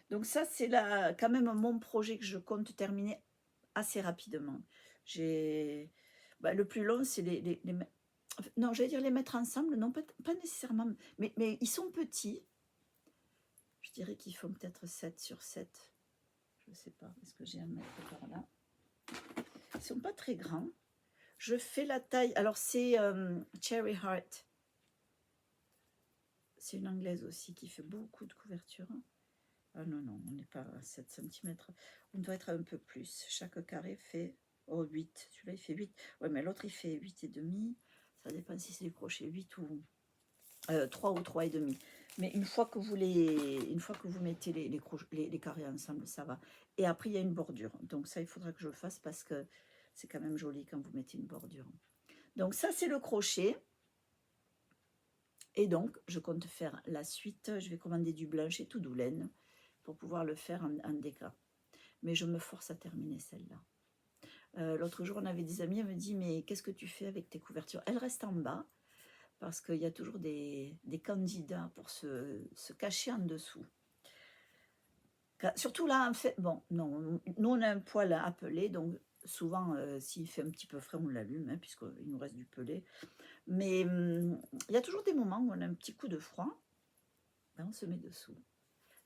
Donc ça, c'est quand même mon projet que je compte terminer assez rapidement. Le plus long, c'est non, j'allais dire les mettre ensemble, non, pas nécessairement, mais ils sont petits. Je dirais qu'ils font peut-être 7 sur 7. Je ne sais pas, est-ce que j'ai un mètre par là? Ils ne sont pas très grands. Je fais la taille, alors c'est Cherry Heart. C'est une anglaise aussi qui fait beaucoup de couverture. Ah non, on n'est pas à 7 cm. On doit être un peu plus. Chaque carré fait 8. Celui-là, il fait 8. Ouais, mais l'autre, il fait 8,5. Ça dépend si c'est du crochet 8 ou 3 ou 3,5. Mais une fois que vous mettez les carrés ensemble, ça va. Et après, il y a une bordure. Donc ça, il faudra que je le fasse parce que c'est quand même joli quand vous mettez une bordure. Donc ça, c'est le crochet. Et donc, je compte faire la suite. Je vais commander du blanc chez Toudoulaine pour pouvoir le faire en déca. Mais je me force à terminer celle-là. L'autre jour, on avait des amis, elle me dit, mais qu'est-ce que tu fais avec tes couvertures? Elle reste en bas, parce qu'il y a toujours des candidats pour se cacher en dessous. Surtout là, en fait, bon, non, nous on a un poêle appelé, donc souvent, s'il fait un petit peu frais, on l'allume, hein, puisqu'il nous reste du pelé. Mais il y a toujours des moments où on a un petit coup de froid, ben, on se met dessous.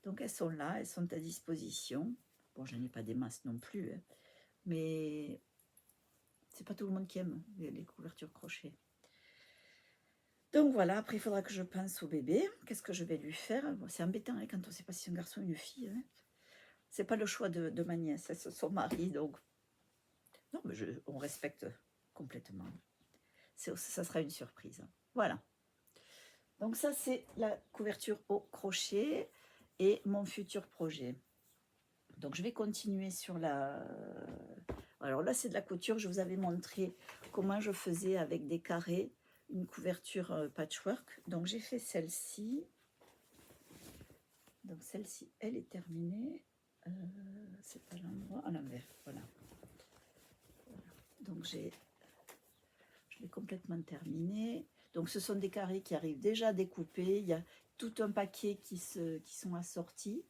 Donc elles sont là, elles sont à disposition. Bon, je n'ai pas des masses non plus, hein, mais c'est pas tout le monde qui aime les couvertures crochet. Donc voilà, après il faudra que je pense au bébé. Qu'est-ce que je vais lui faire? Bon, c'est embêtant hein, quand on ne sait pas si c'est un garçon ou une fille. Hein. C'est pas le choix de ma nièce, c'est son mari, donc non, mais on respecte complètement. Ça sera une surprise. Voilà. Donc ça, c'est la couverture au crochet et mon futur projet. Donc je vais continuer sur la... Alors là, c'est de la couture. Je vous avais montré comment je faisais avec des carrés une couverture patchwork. Donc j'ai fait celle-ci. Donc celle-ci, elle est terminée. C'est à l'endroit, à l'envers, voilà. Donc je l'ai complètement terminé. Donc ce sont des carrés qui arrivent déjà découpés. Il y a tout un paquet qui sont assortis.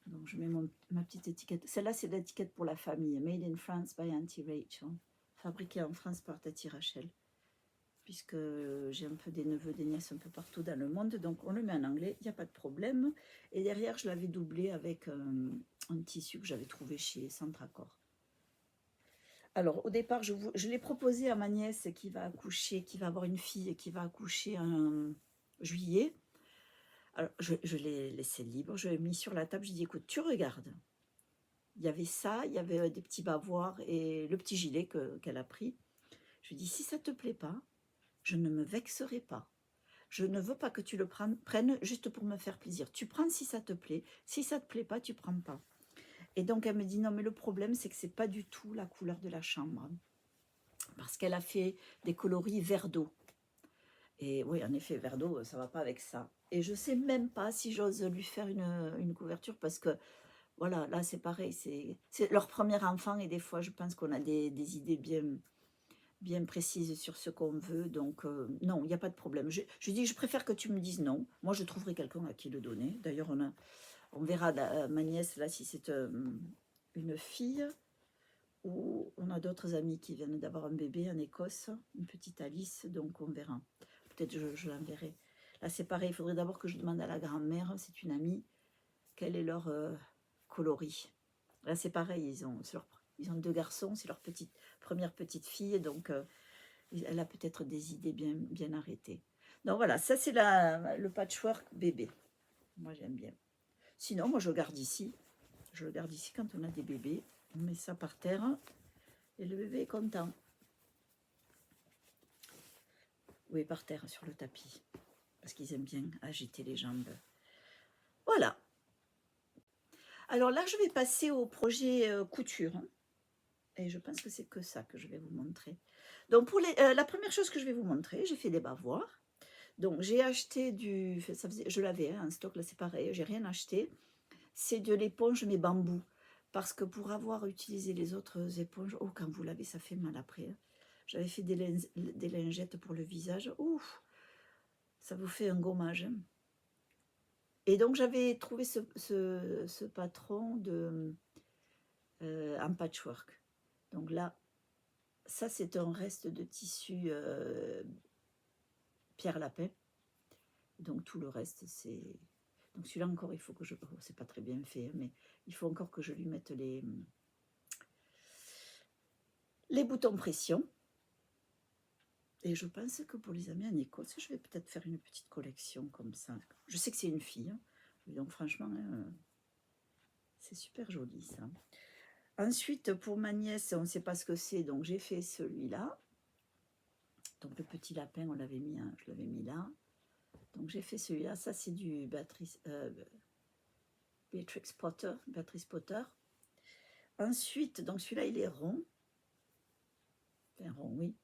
Donc je mets ma petite étiquette. Celle-là, c'est l'étiquette pour la famille. Made in France by Auntie Rachel. Fabriquée en France par Tati Rachel. Puisque j'ai un peu des neveux, des nièces un peu partout dans le monde. Donc on le met en anglais, il n'y a pas de problème. Et derrière, je l'avais doublé avec un tissu que j'avais trouvé chez Centracor. Alors au départ, je l'ai proposé à ma nièce qui va accoucher, qui va avoir une fille et qui va accoucher en juillet. Alors je l'ai laissé libre, je l'ai mis sur la table, je dis écoute, tu regardes. Il y avait ça, il y avait des petits bavoirs et le petit gilet qu'elle a pris. Je lui dis si ça ne te plaît pas, je ne me vexerai pas. Je ne veux pas que tu le prennes juste pour me faire plaisir. Tu prends si ça te plaît. Si ça ne te plaît pas, tu ne prends pas. Et donc, elle me dit, non, mais le problème, c'est que ce n'est pas du tout la couleur de la chambre. Parce qu'elle a fait des coloris vert d'eau. Et oui, en effet, vert d'eau, ça ne va pas avec ça. Et je ne sais même pas si j'ose lui faire une couverture parce que, voilà, là, c'est pareil. C'est leur premier enfant et des fois, je pense qu'on a des idées bien précise sur ce qu'on veut, donc non, il n'y a pas de problème. Je dis, je préfère que tu me dises non. Moi, je trouverai quelqu'un à qui le donner. D'ailleurs, on verra ma nièce, là, si c'est une fille. ou on a d'autres amis qui viennent d'avoir un bébé en Écosse, une petite Alice, donc on verra. Peut-être je l'enverrai. Là, c'est pareil, il faudrait d'abord que je demande à la grand-mère, c'est une amie, quel est leur coloris. Là, c'est pareil, ils ont 2 garçons, c'est leur première petite fille, donc elle a peut-être des idées bien arrêtées. Donc voilà, ça c'est le patchwork bébé. Moi, j'aime bien. Sinon, moi, je le garde ici. Je le garde ici quand on a des bébés. On met ça par terre et le bébé est content. Oui, par terre, sur le tapis. Parce qu'ils aiment bien agiter les jambes. Voilà. Alors là, je vais passer au projet couture. Et je pense que c'est que ça que je vais vous montrer. Donc, pour la première chose que je vais vous montrer, j'ai fait des bavoirs. Donc, j'ai acheté je l'avais en stock, là c'est pareil, j'ai rien acheté. C'est de l'éponge mais bambou. Parce que pour avoir utilisé les autres éponges, oh, quand vous lavez, ça fait mal après. J'avais fait des lingettes pour le visage. Ouf, ça vous fait un gommage. Et donc, j'avais trouvé ce patron en patchwork. Donc là, ça, c'est un reste de tissu Pierre Lapin. Donc, tout le reste, c'est... Donc, celui-là encore, il faut que je... Oh, c'est pas très bien fait, hein, mais il faut encore que je lui mette les boutons pression. Et je pense que pour les amis en Écosse, je vais peut-être faire une petite collection comme ça. Je sais que c'est une fille, hein, donc franchement, hein, c'est super joli ça. Ensuite, pour ma nièce, on ne sait pas ce que c'est, donc j'ai fait celui-là. Donc le petit lapin, je l'avais mis là. Donc j'ai fait celui-là, ça c'est du Beatrice Potter. Ensuite, donc celui-là il est rond. Enfin rond, oui.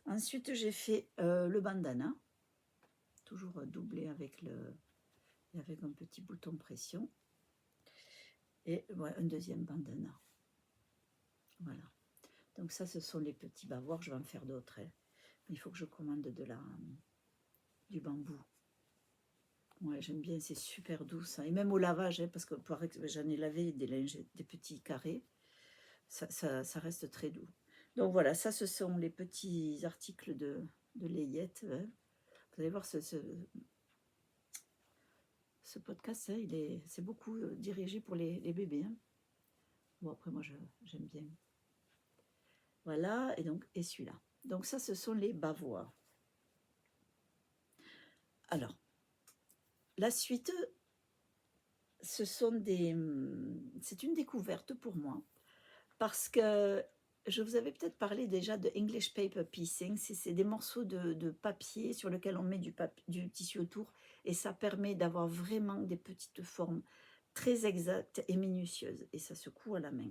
Ensuite, j'ai fait le bandana, toujours doublé avec un petit bouton pression. Et ouais, un deuxième bandana. Voilà. Donc ça, ce sont les petits bavoirs. Je vais en faire d'autres. Hein. Mais il faut que je commande du bambou. Ouais, j'aime bien, c'est super doux ça. Et même au lavage, hein, parce que j'en ai lavé des petits carrés. Ça reste très doux. Donc voilà, ça, ce sont les petits articles de layette. Hein. Vous allez voir, ce podcast, hein, c'est beaucoup dirigé pour les bébés. Hein. Bon, après, moi, j'aime bien. Voilà, et celui-là. Donc ça, ce sont les bavoirs. Alors, la suite, c'est une découverte pour moi, parce que je vous avais peut-être parlé déjà de English Paper Piecing. C'est des morceaux de papier sur lequel on met du tissu autour, et ça permet d'avoir vraiment des petites formes très exactes et minutieuses, et ça se coud à la main.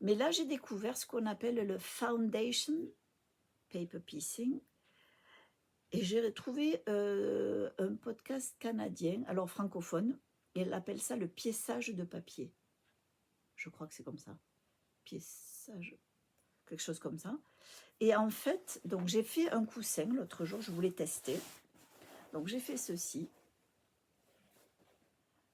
Mais là, j'ai découvert ce qu'on appelle le Foundation Paper Piecing, et j'ai trouvé un podcast canadien, alors francophone, et elle appelle ça le piessage de papier. Je crois que c'est comme ça. Piessage, quelque chose comme ça. Et en fait, donc j'ai fait un coussin l'autre jour, je voulais tester. Donc j'ai fait ceci.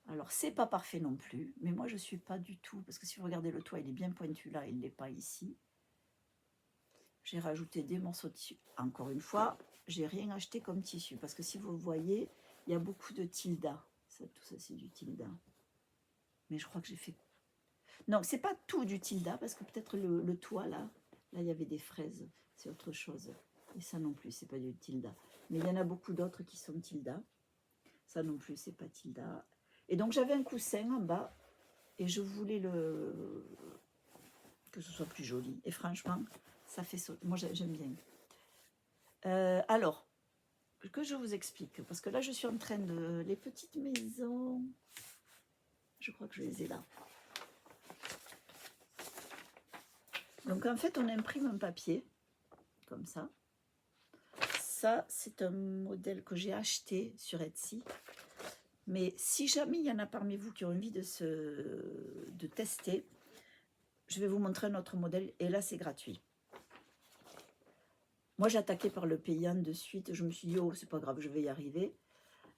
Alors c'est pas parfait non plus, mais moi je suis pas du tout, parce que si vous regardez le toit, il est bien pointu là, il n'est pas ici. J'ai rajouté des morceaux de tissu. Encore une fois, j'ai rien acheté comme tissu, parce que si vous voyez, il y a beaucoup de tilda. Tout ça, c'est du tilda. Mais je crois que j'ai fait... Non, c'est pas tout du tilda, parce que peut-être le toit, là, il y avait des fraises. C'est autre chose. Et ça non plus, c'est pas du tilda. Mais il y en a beaucoup d'autres qui sont tilda. Ça non plus, c'est pas tilda. Et donc, j'avais un coussin en bas, et je voulais que ce soit plus joli. Et franchement, ça fait... Moi, j'aime bien. Alors, que je vous explique, parce que là, je suis en train de... Les petites maisons, je crois que je les ai là. Donc, en fait, on imprime un papier, comme ça. Ça, c'est un modèle que j'ai acheté sur Etsy. Mais si jamais il y en a parmi vous qui ont envie de tester, je vais vous montrer un autre modèle, et là, c'est gratuit. Moi, j'ai attaqué par le payant de suite. Je me suis dit, oh, c'est pas grave, je vais y arriver.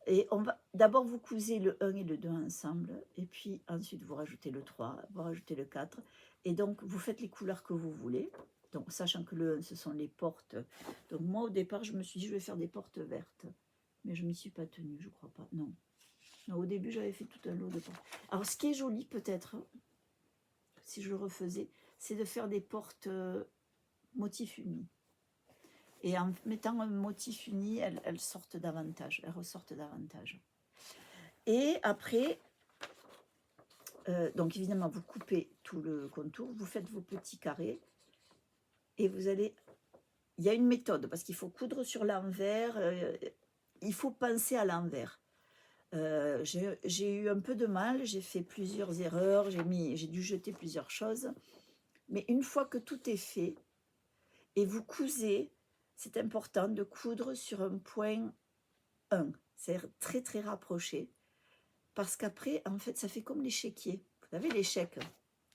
Et on va d'abord vous cousez le 1 et le 2 ensemble, et puis ensuite vous rajoutez le 3, vous rajoutez le 4, et donc vous faites les couleurs que vous voulez. Donc sachant que le 1 ce sont les portes. Donc moi au départ je me suis dit je vais faire des portes vertes, mais je ne m'y suis pas tenue, je crois pas. Non. Non, au début j'avais fait tout un lot de portes. Alors ce qui est joli peut-être, si je le refaisais, c'est de faire des portes motifs unis. Et en mettant un motif uni, elles sortent davantage, elles ressortent davantage. Et après, donc évidemment, vous coupez tout le contour, vous faites vos petits carrés, et vous allez... Il y a une méthode, parce qu'il faut coudre sur l'envers, il faut penser à l'envers. J'ai eu un peu de mal, j'ai fait plusieurs erreurs, j'ai dû jeter plusieurs choses, mais une fois que tout est fait, et vous cousez, c'est important de coudre sur un point 1, c'est-à-dire très très rapproché, parce qu'après, en fait, ça fait comme l'échiquier. Vous savez, l'échec,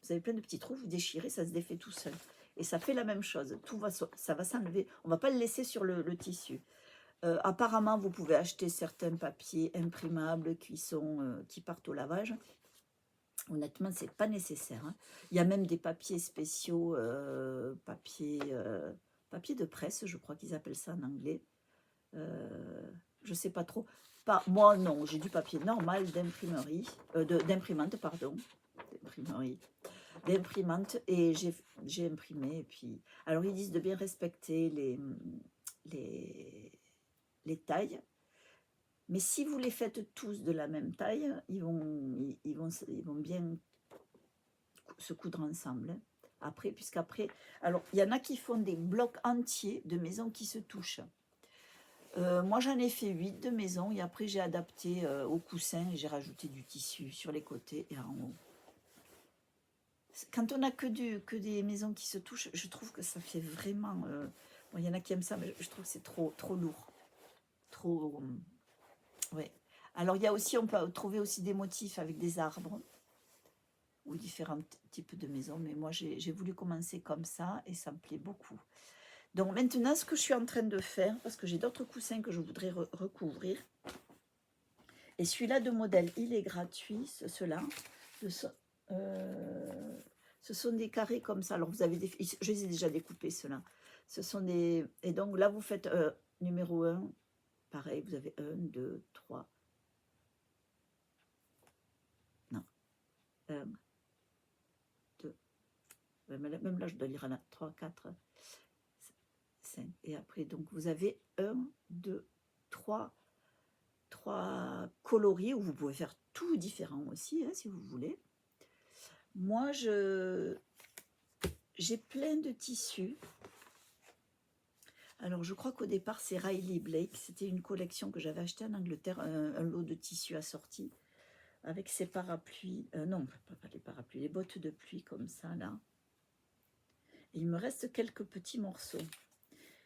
vous avez plein de petits trous, vous déchirez, ça se défait tout seul. Et ça fait la même chose, ça va s'enlever, on ne va pas le laisser sur le tissu. Apparemment, vous pouvez acheter certains papiers imprimables qui partent au lavage. Honnêtement, ce n'est pas nécessaire. Hein. Il y a même des papiers spéciaux, papier de presse, je crois qu'ils appellent ça en anglais. Je ne sais pas trop. Moi, non, j'ai du papier normal d'imprimerie, d'imprimante, pardon. D'imprimante, et j'ai imprimé. Et puis, alors, ils disent de bien respecter les tailles. Mais si vous les faites tous de la même taille, ils vont bien se coudre ensemble. Hein. Après, puisqu'après, alors il y en a qui font des blocs entiers de maisons qui se touchent. Moi j'en ai fait 8 de maisons, et après j'ai adapté au coussin, et j'ai rajouté du tissu sur les côtés et en haut. Quand on n'a que des maisons qui se touchent, je trouve que ça fait vraiment... Bon, il y en a qui aiment ça, mais je trouve que c'est trop lourd. Trop... ouais. Alors il y a aussi, on peut trouver aussi des motifs avec des arbres ou différents types de maisons, mais moi j'ai voulu commencer comme ça et ça me plaît beaucoup. Donc maintenant, ce que je suis en train de faire, parce que j'ai d'autres coussins que je voudrais recouvrir, et celui-là de modèle, il est gratuit, ceux-là. Ce sont des carrés comme ça. Alors vous avez je les ai déjà découpés, ceux-là. Ce sont des... Et donc là, vous faites numéro 1, pareil, vous avez 1, 2, 3. Non. 1, 2. Même là, je dois lire à 3, 4, 5. Et après, donc, vous avez 1, 2, 3 coloris, où vous pouvez faire tout différent aussi, hein, si vous voulez. Moi, j'ai plein de tissus. Alors, je crois qu'au départ, c'est Riley Blake. C'était une collection que j'avais achetée en Angleterre, un lot de tissus assortis avec ses parapluies. Non, pas les parapluies, les bottes de pluie comme ça, là. Et il me reste quelques petits morceaux.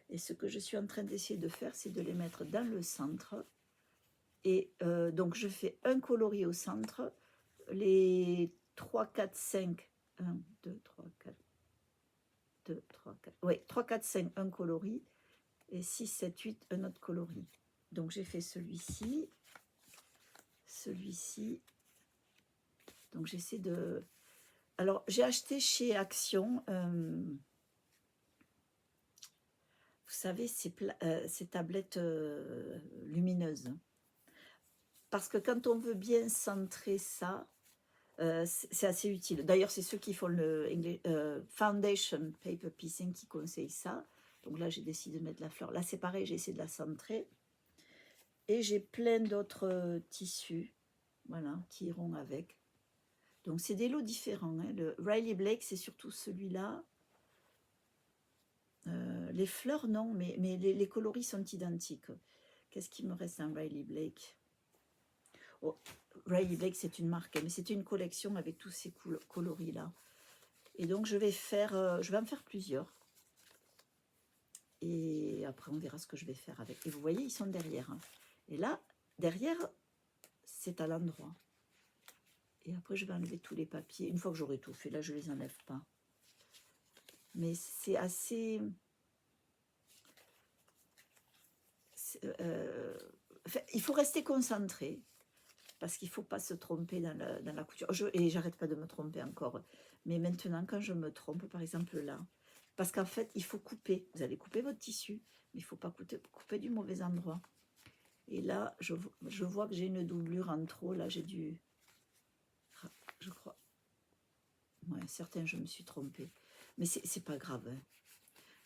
Et ce que je suis en train d'essayer de faire, c'est de les mettre dans le centre. Et donc, je fais un coloris au centre, les 3, 4, 5, 1, 2, 3, 4, 2, 3, 4, oui, 3, 4, 5, un coloris, et 6, 7, 8, un autre coloris. Donc, j'ai fait celui-ci, donc j'essaie de... Alors, j'ai acheté chez Action, vous savez, ces tablettes lumineuses. Parce que quand on veut bien centrer ça, c'est assez utile. D'ailleurs, c'est ceux qui font le Foundation Paper Piecing qui conseillent ça. Donc là, j'ai décidé de mettre la fleur. Là, c'est pareil, j'ai essayé de la centrer. Et j'ai plein d'autres tissus, voilà, qui iront avec. Donc, c'est des lots différents. Hein. Le Riley Blake, c'est surtout celui-là. Les fleurs, non, mais les coloris sont identiques. Qu'est-ce qui me reste en Riley Blake? Oh, Riley Blake, c'est une marque, mais c'était une collection avec tous ces coloris-là. Et donc, je vais en faire plusieurs. Et après, on verra ce que je vais faire avec. Et vous voyez, ils sont derrière. Hein. Et là, derrière, c'est à l'endroit. Et après, je vais enlever tous les papiers. Une fois que j'aurai tout fait, là, je ne les enlève pas. Mais c'est assez... enfin, il faut rester concentré, parce qu'il ne faut pas se tromper dans la couture. Et j'arrête pas de me tromper encore. Mais maintenant, quand je me trompe, par exemple là, parce qu'en fait, il faut couper. Vous allez couper votre tissu, mais il ne faut pas couper du mauvais endroit. Et là, je vois que j'ai une doublure en trop. Là, j'ai dû... Je crois... Ouais, certains, je me suis trompée. Mais c'est pas grave. Hein.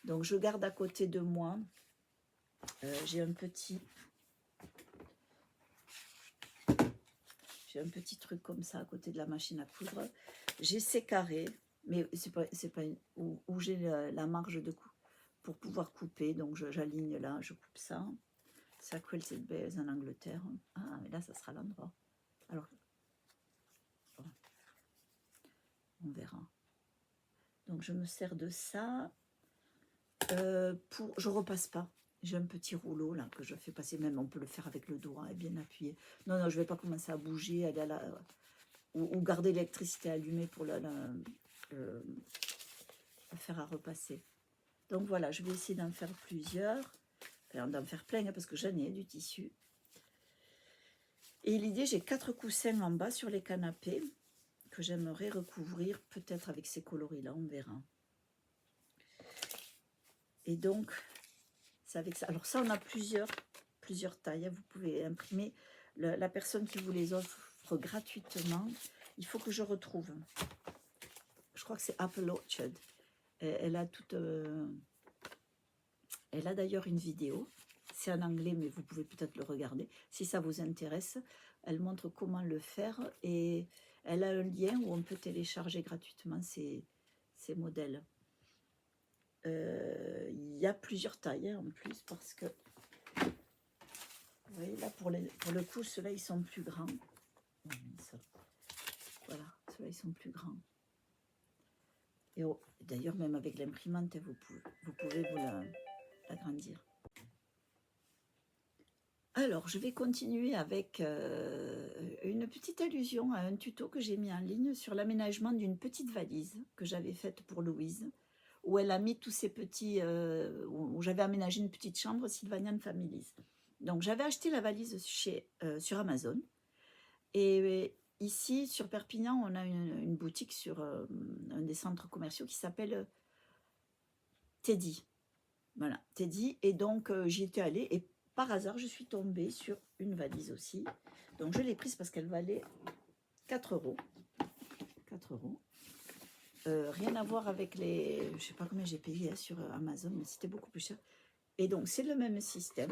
Donc, je garde à côté de moi. J'ai un petit truc comme ça à côté de la machine à coudre. J'ai ces carrés, mais c'est pas où j'ai la marge de coup pour pouvoir couper. Donc, j'aligne là, je coupe ça. C'est à Quilted Base en Angleterre. Ah, mais là, ça sera l'endroit. Alors, bon, on verra. Donc, je me sers de ça. Je repasse pas. J'ai un petit rouleau là que je fais passer, même on peut le faire avec le doigt et bien appuyé. Non, non, je vais pas commencer à bouger, aller à ou garder l'électricité allumée pour la faire à repasser. Donc voilà, je vais essayer d'en faire plusieurs, d'en faire plein, hein, parce que j'en ai du tissu. Et l'idée, j'ai 4 coussins en bas sur les canapés que j'aimerais recouvrir, peut-être avec ces coloris-là, on verra. Et donc, c'est avec ça. Alors ça, on a plusieurs tailles. Vous pouvez imprimer. La personne qui vous les offre gratuitement, il faut que je retrouve. Je crois que c'est Apple Orchard. Elle a toute... elle a d'ailleurs une vidéo. C'est en anglais, mais vous pouvez peut-être le regarder. Si ça vous intéresse, elle montre comment le faire. Et elle a un lien où on peut télécharger gratuitement ces modèles. Il y a plusieurs tailles hein, en plus, parce que vous voyez là, pour le coup, ceux-là, ils sont plus grands. Voilà, ceux-là, ils sont plus grands. Et d'ailleurs, même avec l'imprimante, vous pouvez l'agrandir. Alors, je vais continuer avec une petite allusion à un tuto que j'ai mis en ligne sur l'aménagement d'une petite valise que j'avais faite pour Louise, où elle a mis tous ces petits... où j'avais aménagé une petite chambre Sylvanian Families. Donc, j'avais acheté la valise sur Amazon. Et ici, sur Perpignan, on a une boutique sur un des centres commerciaux qui s'appelle Teddy. Voilà, Teddy. Et donc, j'y étais allée et par hasard, je suis tombée sur une valise aussi. Donc, je l'ai prise parce qu'elle valait 4 €. 4 €. Rien à voir avec les... Je ne sais pas combien j'ai payé hein, sur Amazon, mais c'était beaucoup plus cher. Et donc, c'est le même système.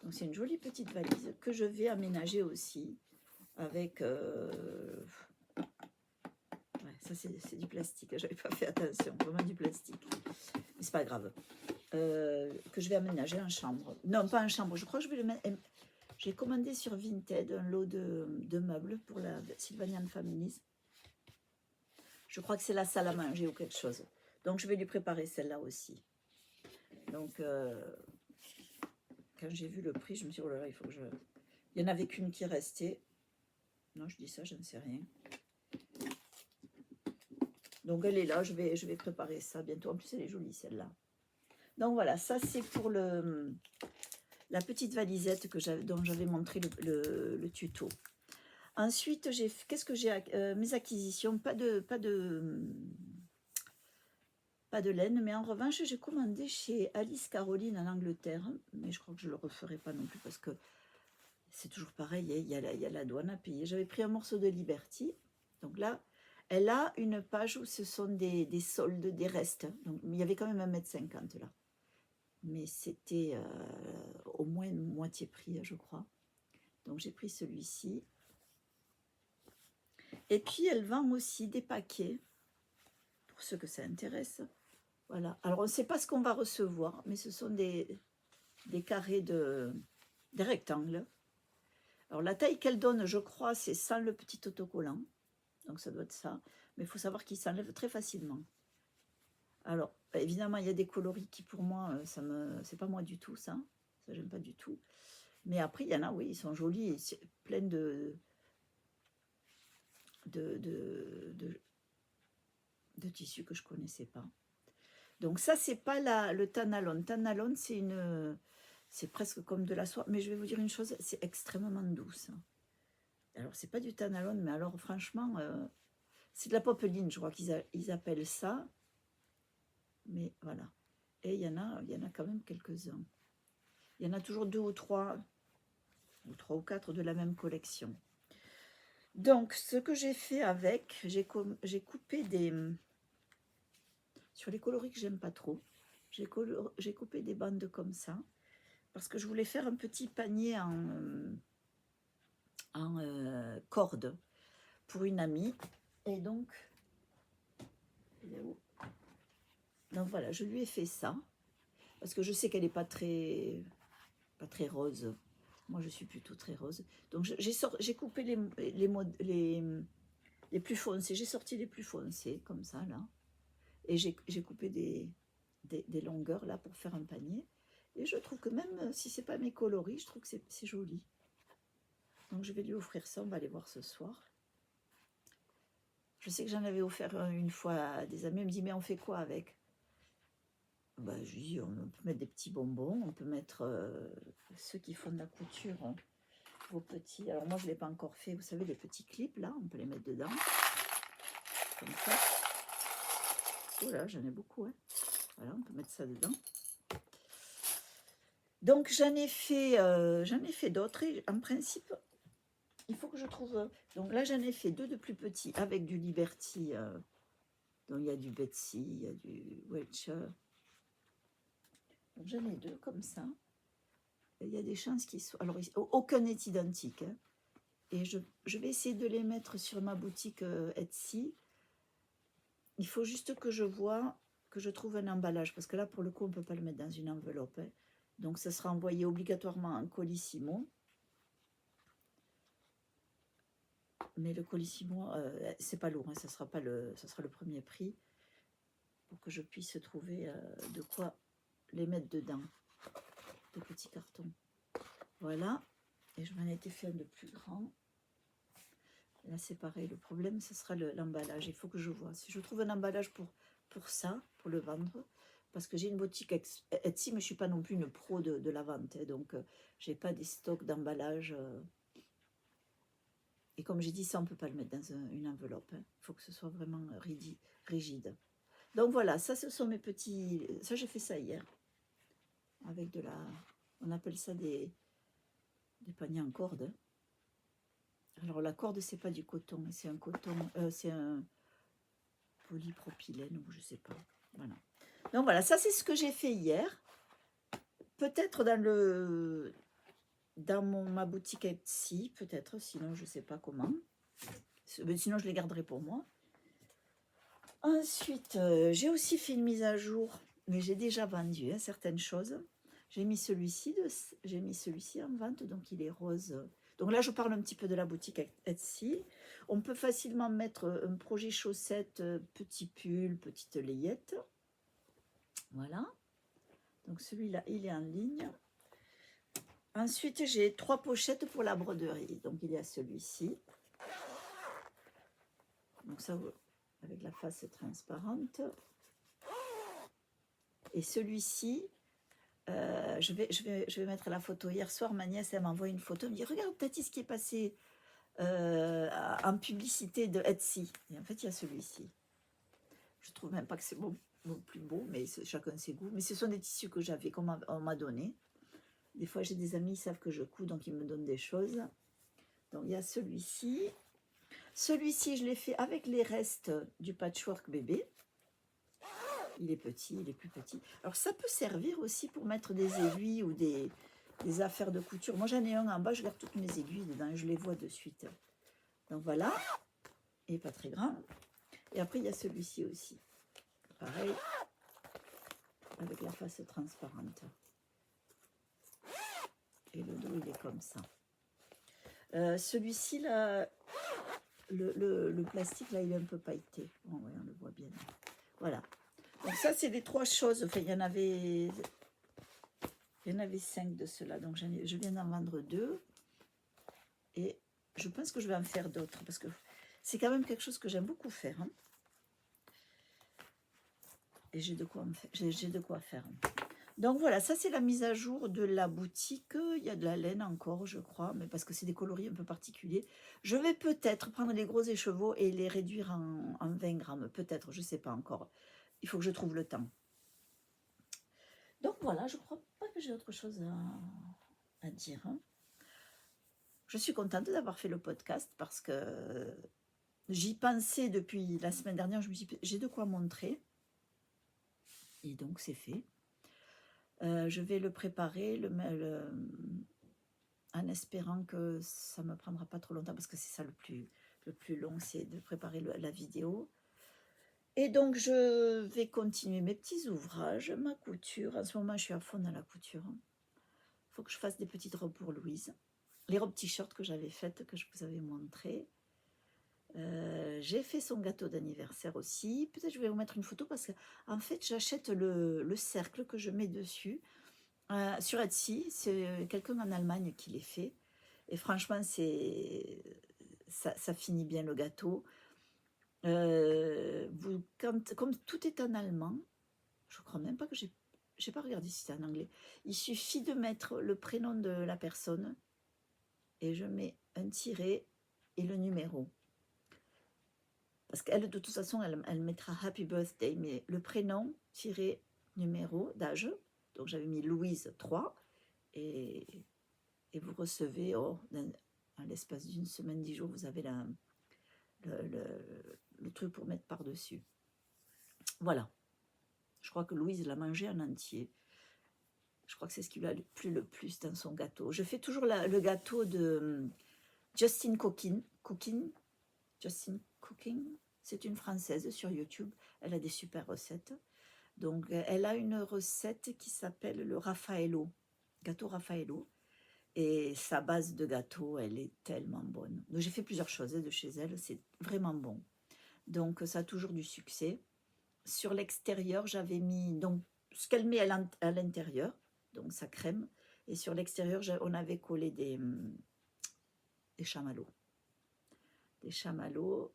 Donc, c'est une jolie petite valise que je vais aménager aussi avec... ouais, ça, c'est du plastique. J'avais pas fait attention. Vraiment du plastique. Mais c'est pas grave. Que je vais aménager en chambre. Non, pas en chambre. Je crois que je vais le mettre... J'ai commandé sur Vinted un lot de meubles pour la Sylvanian Families. Je crois que c'est la salle à manger ou quelque chose. Donc, je vais lui préparer celle-là aussi. Donc, quand j'ai vu le prix, je me suis dit, oh là là, il faut que je... Il n'y en avait qu'une qui restait. Non, je dis ça, je ne sais rien. Donc, elle est là, je vais préparer ça bientôt. En plus, elle est jolie, celle-là. Donc, voilà, ça, c'est pour la petite valisette dont j'avais montré le tuto. Ensuite, qu'est-ce que j'ai mes acquisitions, pas de laine, mais en revanche, j'ai commandé chez Alice Caroline en Angleterre, mais je crois que je ne le referai pas non plus parce que c'est toujours pareil, il y a la douane à payer. J'avais pris un morceau de Liberty, donc là, elle a une page où ce sont des soldes, des restes, donc il y avait quand même 1,50 m là. Mais c'était au moins moitié prix, je crois. Donc j'ai pris celui-ci. Et puis, elle vend aussi des paquets, pour ceux que ça intéresse. Voilà. Alors, on ne sait pas ce qu'on va recevoir, mais ce sont des carrés des rectangles. Alors, la taille qu'elle donne, je crois, c'est sans le petit autocollant. Donc, ça doit être ça. Mais il faut savoir qu'il s'enlève très facilement. Alors, évidemment, il y a des coloris qui, pour moi, c'est pas moi du tout, ça. Ça, j'aime pas du tout. Mais après, il y en a, oui, ils sont jolis et plein de tissus que je connaissais pas. Donc ça, c'est pas le Tanalon. Tanalon, c'est C'est presque comme de la soie. Mais je vais vous dire une chose, c'est extrêmement douce. Alors, c'est pas du tanalone, mais alors franchement, c'est de la popeline, je crois qu'ils appellent ça. Mais voilà. Et il y en a quand même quelques-uns. Il y en a toujours 2 ou 3 ou 4 de la même collection. Donc, ce que j'ai fait avec, j'ai coupé des... Sur les coloris que j'aime pas trop, j'ai coupé des bandes comme ça, parce que je voulais faire un petit panier en corde pour une amie. Et donc, il est où? Donc voilà, je lui ai fait ça, parce que je sais qu'elle n'est pas très rose. Moi, je suis plutôt très rose. Donc, j'ai coupé les plus foncés. J'ai sorti les plus foncés, comme ça, là. Et j'ai coupé des longueurs, là, pour faire un panier. Et je trouve que même si c'est pas mes coloris, je trouve que c'est joli. Donc, je vais lui offrir ça. On va aller voir ce soir. Je sais que j'en avais offert une fois à des amis. Elle me dit, mais on fait quoi avec? Ben, je lui dis, on peut mettre des petits bonbons. On peut mettre ceux qui font de la couture. Hein, vos petits. Alors, moi, je ne l'ai pas encore fait. Vous savez, les petits clips, là, on peut les mettre dedans. Comme ça. Oh là, j'en ai beaucoup. Hein. Voilà, on peut mettre ça dedans. Donc, j'en ai fait d'autres. Et en principe, il faut que je trouve... Donc là, j'en ai fait 2 de plus petits avec du Liberty. Donc, il y a du Betsy, il y a du Welcher. Donc, j'en ai 2 comme ça. Et il y a des chances qu'ils soient... Alors, aucun n'est identique. Hein. Et je vais essayer de les mettre sur ma boutique Etsy. Il faut juste que je vois, que je trouve un emballage. Parce que là, pour le coup, on ne peut pas le mettre dans une enveloppe. Hein. Donc, ça sera envoyé obligatoirement en colissimo. Mais le colissimo, c'est pas lourd. Hein, ça sera le premier prix. Pour que je puisse trouver de quoi les mettre dedans. Des petits cartons. Voilà. Et je m'en étais fait un de plus grand. Là, c'est pareil. Le problème, ce sera l'emballage. Il faut que je vois. Si je trouve un emballage pour ça, pour le vendre, parce que j'ai une boutique Etsy, mais je ne suis pas non plus une pro de la vente. Hein, donc, je n'ai pas des stocks d'emballage. Et comme j'ai dit, ça, on ne peut pas le mettre dans une enveloppe. Il faut que ce soit vraiment rigide. Donc, voilà. Ça, ce sont mes petits... Ça, j'ai fait ça hier. Avec de la... On appelle ça des paniers en corde. Hein. Alors la corde, c'est pas du coton, c'est un coton, c'est un polypropylène ou je sais pas. Voilà. Donc voilà, ça c'est ce que j'ai fait hier. Peut-être dans ma boutique Etsy, peut-être, sinon je sais pas comment. Sinon je les garderai pour moi. Ensuite, j'ai aussi fait une mise à jour, mais j'ai déjà vendu hein, certaines choses. J'ai mis celui-ci en vente, donc il est rose. Donc là, je parle un petit peu de la boutique Etsy. On peut facilement mettre un projet chaussette, petit pull, petite layette. Voilà. Donc celui-là, il est en ligne. Ensuite, j'ai 3 pochettes pour la broderie. Donc il y a celui-ci. Donc ça, avec la face transparente. Et celui-ci... je vais mettre la photo. Hier soir, ma nièce, elle m'envoie une photo. Elle me dit, regarde, Tati, ce qui est passé en publicité de Etsy. Et en fait, il y a celui-ci. Je trouve même pas que c'est plus beau, mais chacun ses goûts. Mais ce sont des tissus que j'avais, qu'on m'a donné. Des fois, j'ai des amis, ils savent que je couds, donc ils me donnent des choses. Donc, il y a celui-ci. Celui-ci, je l'ai fait avec les restes du patchwork bébé. Il est petit, il est plus petit. Alors, ça peut servir aussi pour mettre des aiguilles ou des affaires de couture. Moi, j'en ai un en bas, je garde toutes mes aiguilles dedans et je les vois de suite. Donc, voilà. Il n'est pas très grand. Et après, il y a celui-ci aussi. Pareil. Avec la face transparente. Et le dos, il est comme ça. Celui-ci, là, le plastique, là, il est un peu pailleté. Bon, ouais, on le voit bien. Voilà. Donc ça, c'est les 3 choses. Enfin, il y en avait 5 de ceux-là. Donc, je viens d'en vendre 2. Et je pense que je vais en faire d'autres. Parce que c'est quand même quelque chose que j'aime beaucoup faire. Hein. Et j'ai de quoi faire. Donc voilà, ça c'est la mise à jour de la boutique. Il y a de la laine encore, je crois, mais parce que c'est des coloris un peu particuliers. Je vais peut-être prendre les gros écheveaux et les réduire en 20 grammes. Peut-être, je ne sais pas encore. Il faut que je trouve le temps. Donc voilà, je ne crois pas que j'ai autre chose à dire, hein. Je suis contente d'avoir fait le podcast parce que j'y pensais depuis la semaine dernière. Je me suis dit, j'ai de quoi montrer. Et donc c'est fait. Je vais le préparer, en espérant que ça ne me prendra pas trop longtemps parce que c'est ça le plus long, c'est de préparer la vidéo. Et donc je vais continuer mes petits ouvrages, ma couture. En ce moment, je suis à fond dans la couture. Il faut que je fasse des petites robes pour Louise. Les robes t-shirt que j'avais faites, que je vous avais montrées. J'ai fait son gâteau d'anniversaire aussi. Peut-être je vais vous mettre une photo parce que en fait, j'achète le cercle que je mets dessus. Sur Etsy, c'est quelqu'un en Allemagne qui les fait. Et franchement, ça finit bien le gâteau. Comme tout est en allemand, je crois même pas que j'ai pas regardé si c'était en anglais. Il suffit de mettre le prénom de la personne et je mets un tiret et le numéro. Parce qu'elle, de toute façon, elle mettra Happy Birthday, mais le prénom, tiret, numéro d'âge. Donc j'avais mis Louise 3 et vous recevez, en l'espace d'une semaine, 10 jours, vous avez le truc pour mettre par-dessus. Voilà. Je crois que Louise l'a mangé en entier. Je crois que c'est ce qui lui a plu le plus dans son gâteau. Je fais toujours le gâteau de Justin Justin Cooking. C'est une Française sur YouTube. Elle a des super recettes. Donc, elle a une recette qui s'appelle le Raffaello, gâteau Raffaello. Et sa base de gâteau, elle est tellement bonne. Donc, j'ai fait plusieurs choses de chez elle. C'est vraiment bon. Donc, ça a toujours du succès. Sur l'extérieur, j'avais mis donc ce qu'elle met à l'intérieur, donc sa crème. Et sur l'extérieur, on avait collé des chamallows. Des chamallows,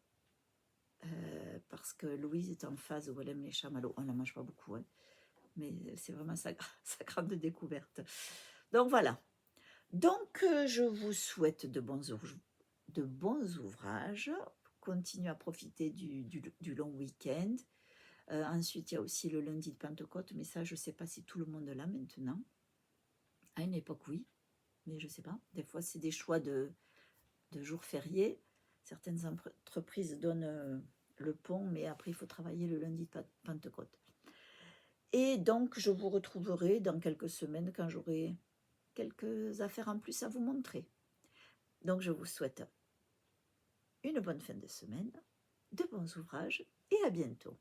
parce que Louise est en phase où elle aime les chamallows. On n'en mange pas beaucoup, hein, mais c'est vraiment sa grande découverte. Donc voilà. Donc je vous souhaite de bons ouvrages. Continuez à profiter du long week-end. Ensuite, il y a aussi le lundi de Pentecôte, mais ça, je ne sais pas si tout le monde l'a maintenant. À une époque, oui, mais je ne sais pas. Des fois, c'est des choix de jours fériés. Certaines entreprises donnent le pont, mais après, il faut travailler le lundi de Pentecôte. Et donc, je vous retrouverai dans quelques semaines quand j'aurai quelques affaires en plus à vous montrer. Donc, je vous souhaite une bonne fin de semaine, de bons ouvrages et à bientôt.